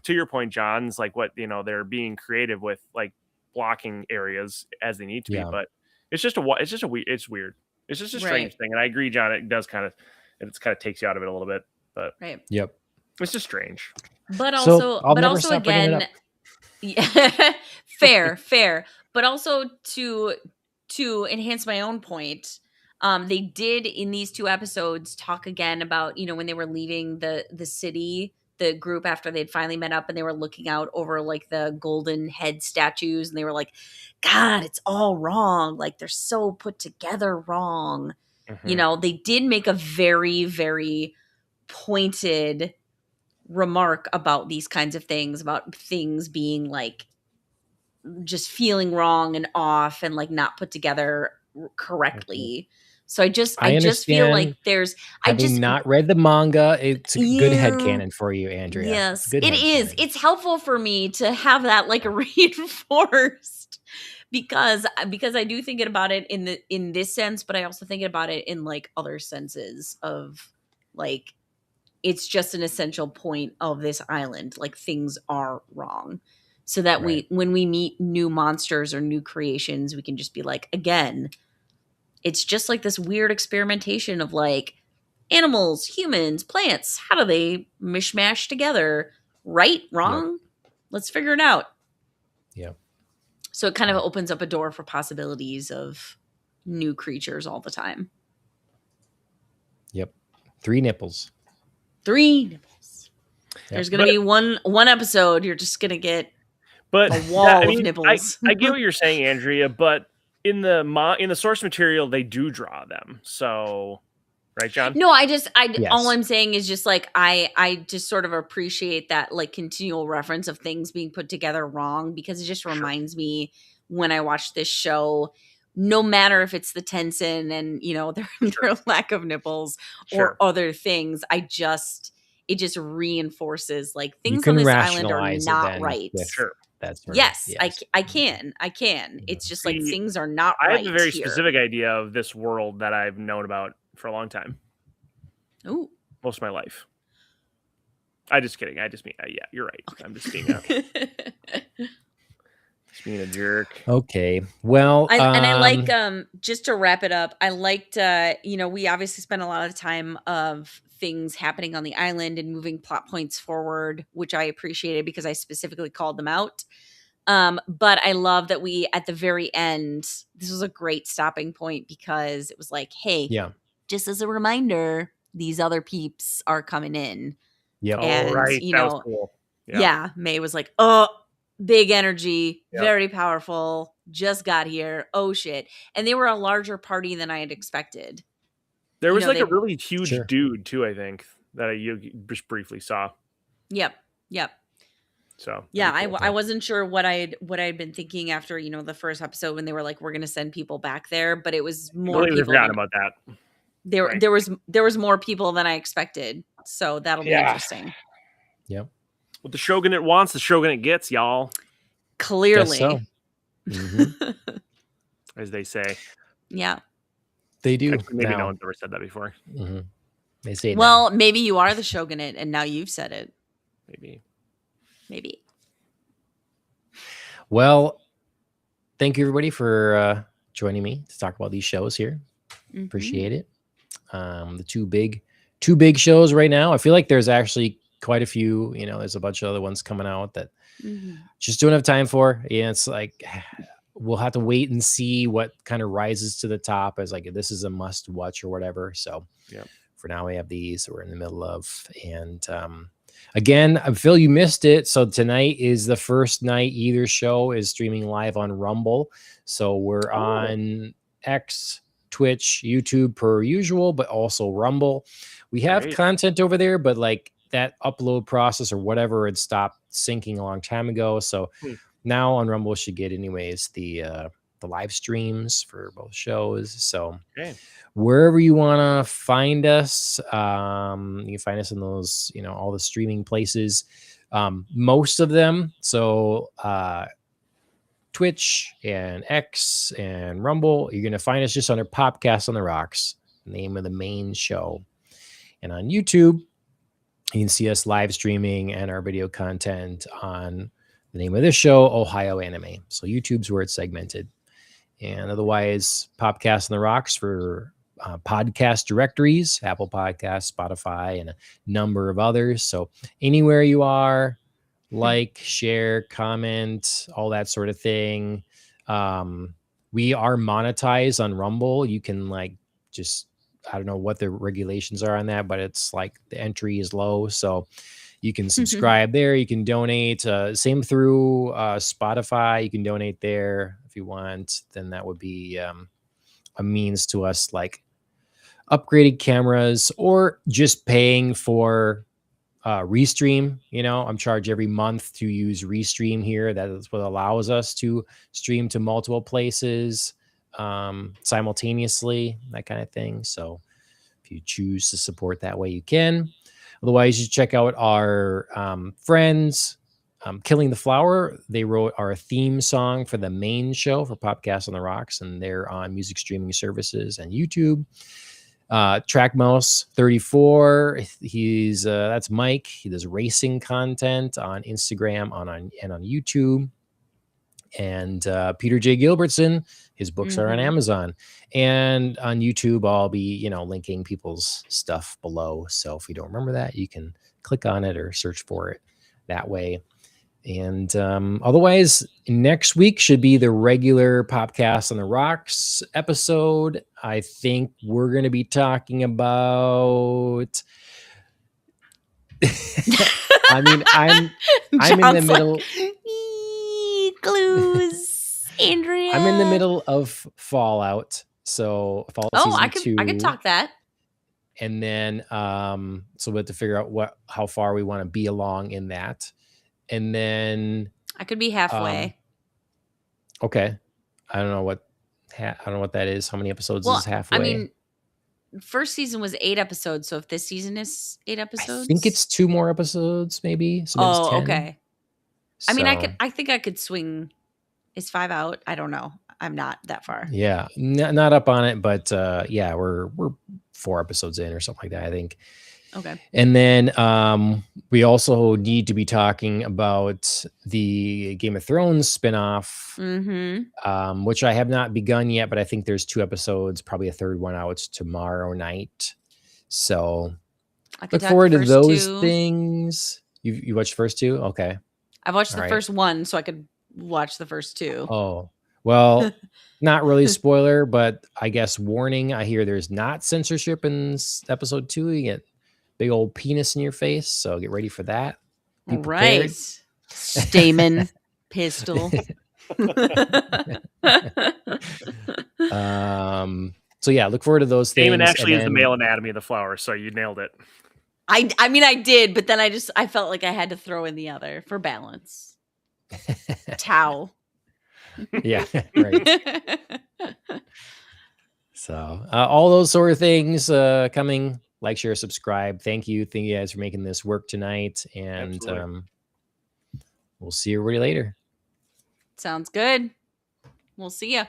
to your point, John's like what they're being creative with, like blocking areas as they need to be. But it's just it's weird. It's just a strange thing, and I agree, John. It kind of takes you out of it a little bit, but Yep, it's just strange. But also, again, fair. But also to enhance my own point, they did in these 2 episodes talk again about when they were leaving the city, the group, after they'd finally met up and they were looking out over like the golden head statues, and they were like, God, it's all wrong. Like they're so put together wrong. They did make a very, very pointed remark about these kinds of things, about things being like just feeling wrong and off and like not put together correctly. So I just feel like there's not read the manga. It's a good headcanon for you, Andrea. Yes, it is. It's helpful for me to have that like reinforced because I do think about it in this sense, but I also think about it in like other senses of like it's just an essential point of this island. Like things are wrong. So that when we meet new monsters or new creations, we can just be like, again, it's just like this weird experimentation of like animals, humans, plants. How do they mishmash together? Right? Wrong? Yep. Let's figure it out. Yeah. So it kind of opens up a door for possibilities of new creatures all the time. Yep. 3 nipples. 3 nipples. Yep. There's going to be one episode. You're just going to get a wall of nipples. I get what you're saying, Andrea, but in the source material, they do draw them. So, right, John? No, all I'm saying is just like, I just sort of appreciate that like continual reference of things being put together wrong, because it just reminds me when I watch this show, no matter if it's the Tensen and, their lack of nipples or other things, it just reinforces like things on this island are not right. Sure. That's yes. I can. It's just like things are not right. I have a very specific idea of this world that I've known about for a long time. Ooh. Most of my life. I just kidding. I just mean, yeah, you're right. Okay. I'm just being a jerk. Okay. Well, I like just to wrap it up, I liked we obviously spent a lot of time of things happening on the island and moving plot points forward, which I appreciated because I specifically called them out. But I love that we at the very end, this was a great stopping point because it was like, hey, just as a reminder, these other peeps are coming in. Yep. And right. That was cool. Yeah, May was like, oh, big energy, very powerful, just got here. Oh shit. And they were a larger party than I had expected. There was a really huge dude too, I think, that I just briefly saw. Yep. So yeah, cool. I wasn't sure what I'd been thinking after the first episode when they were like, we're going to send people back there, but it was more. People forgot about that. There was more people than I expected, so that'll be interesting. Yep. What the shogunate wants, the shogunate gets, y'all. Clearly, so. As they say. Yeah. They do. Actually, maybe no one's ever said that before. Mm-hmm. They say well, maybe you are the shogunate, and now you've said it. Maybe. Well, thank you everybody for joining me to talk about these shows here. Mm-hmm. Appreciate it. The two big shows right now. I feel like there's actually quite a few. There's a bunch of other ones coming out that just don't have time for. Yeah, it's like we'll have to wait and see what kind of rises to the top as like this is a must watch or whatever. So for now we have these we're in the middle of. And again, Phil, you missed it. So tonight is the first night either show is streaming live on Rumble. So we're on X, Twitch, YouTube per usual, but also Rumble. We have content over there, but like that upload process or whatever had stopped syncing a long time ago. So now on Rumble should get anyways the live streams for both shows. So wherever you want to find us, you can find us in those, all the streaming places, most of them. So Twitch and X and Rumble, you're going to find us just under Popcast on the Rocks, the name of the main show. And on YouTube, You can see us live streaming and our video content on the name of this show, Ohio Anime. So YouTube's where it's segmented. And otherwise, Popcast on the Rocks for podcast directories, Apple Podcasts, Spotify, and a number of others. So anywhere you are, like, share, comment, all that sort of thing. We are monetized on Rumble. You can just, I don't know what the regulations are on that, but it's like the entry is low. So you can subscribe there. You can donate. Same through Spotify. You can donate there if you want. Then that would be a means to us upgraded cameras or just paying for Restream. I'm charged every month to use Restream here. That is what allows us to stream to multiple places simultaneously, that kind of thing. So if you choose to support that way, you can. Otherwise, you check out our friends, Killing the Flower. They wrote our theme song for the main show for Popcast on the Rocks, and they're on music streaming services and YouTube. Trackmouse 34. That's Mike. He does racing content on Instagram and on YouTube. And Peter J. Gilbertson, his books are on Amazon and on YouTube. I'll be, linking people's stuff below. So if you don't remember that, you can click on it or search for it that way. And otherwise, next week should be the regular Popcast on the Rocks episode. I think we're going to be talking about. I'm in the middle. Clues, Andrea. I'm in the middle of Fallout. So Fallout season 2. I could talk that. And then so we have to figure out how far we want to be along in that. And then I could be halfway. Okay. I don't know what that is. How many episodes is halfway? I mean, first season was 8 episodes. So if this season is 8 episodes, I think it's 2 more episodes, maybe. So it's 10. Okay. I mean, I think I could swing. Is 5 out? I don't know. I'm not that far. Yeah, not up on it, but yeah, we're 4 episodes in or something like that, I think. Okay. And then we also need to be talking about the Game of Thrones spinoff, which I have not begun yet, but I think there's 2 episodes, probably a third one out tomorrow night. So look forward to those things. You watched the first 2? Okay. I've watched the first one, so I could watch the first 2. Oh, well, not really spoiler, but I guess warning. I hear there's not censorship in episode 2. You get big old penis in your face, so get ready for that. Be prepared. Stamen pistol. So yeah, look forward to those things. Stamen actually is the male anatomy of the flower, so you nailed it. I mean I did, but then I felt like I had to throw in the other for balance. Towel. Yeah, right. So all those sort of things coming. Like, share, subscribe. Thank you guys for making this work tonight, and we'll see everybody later. Sounds good. We'll see ya.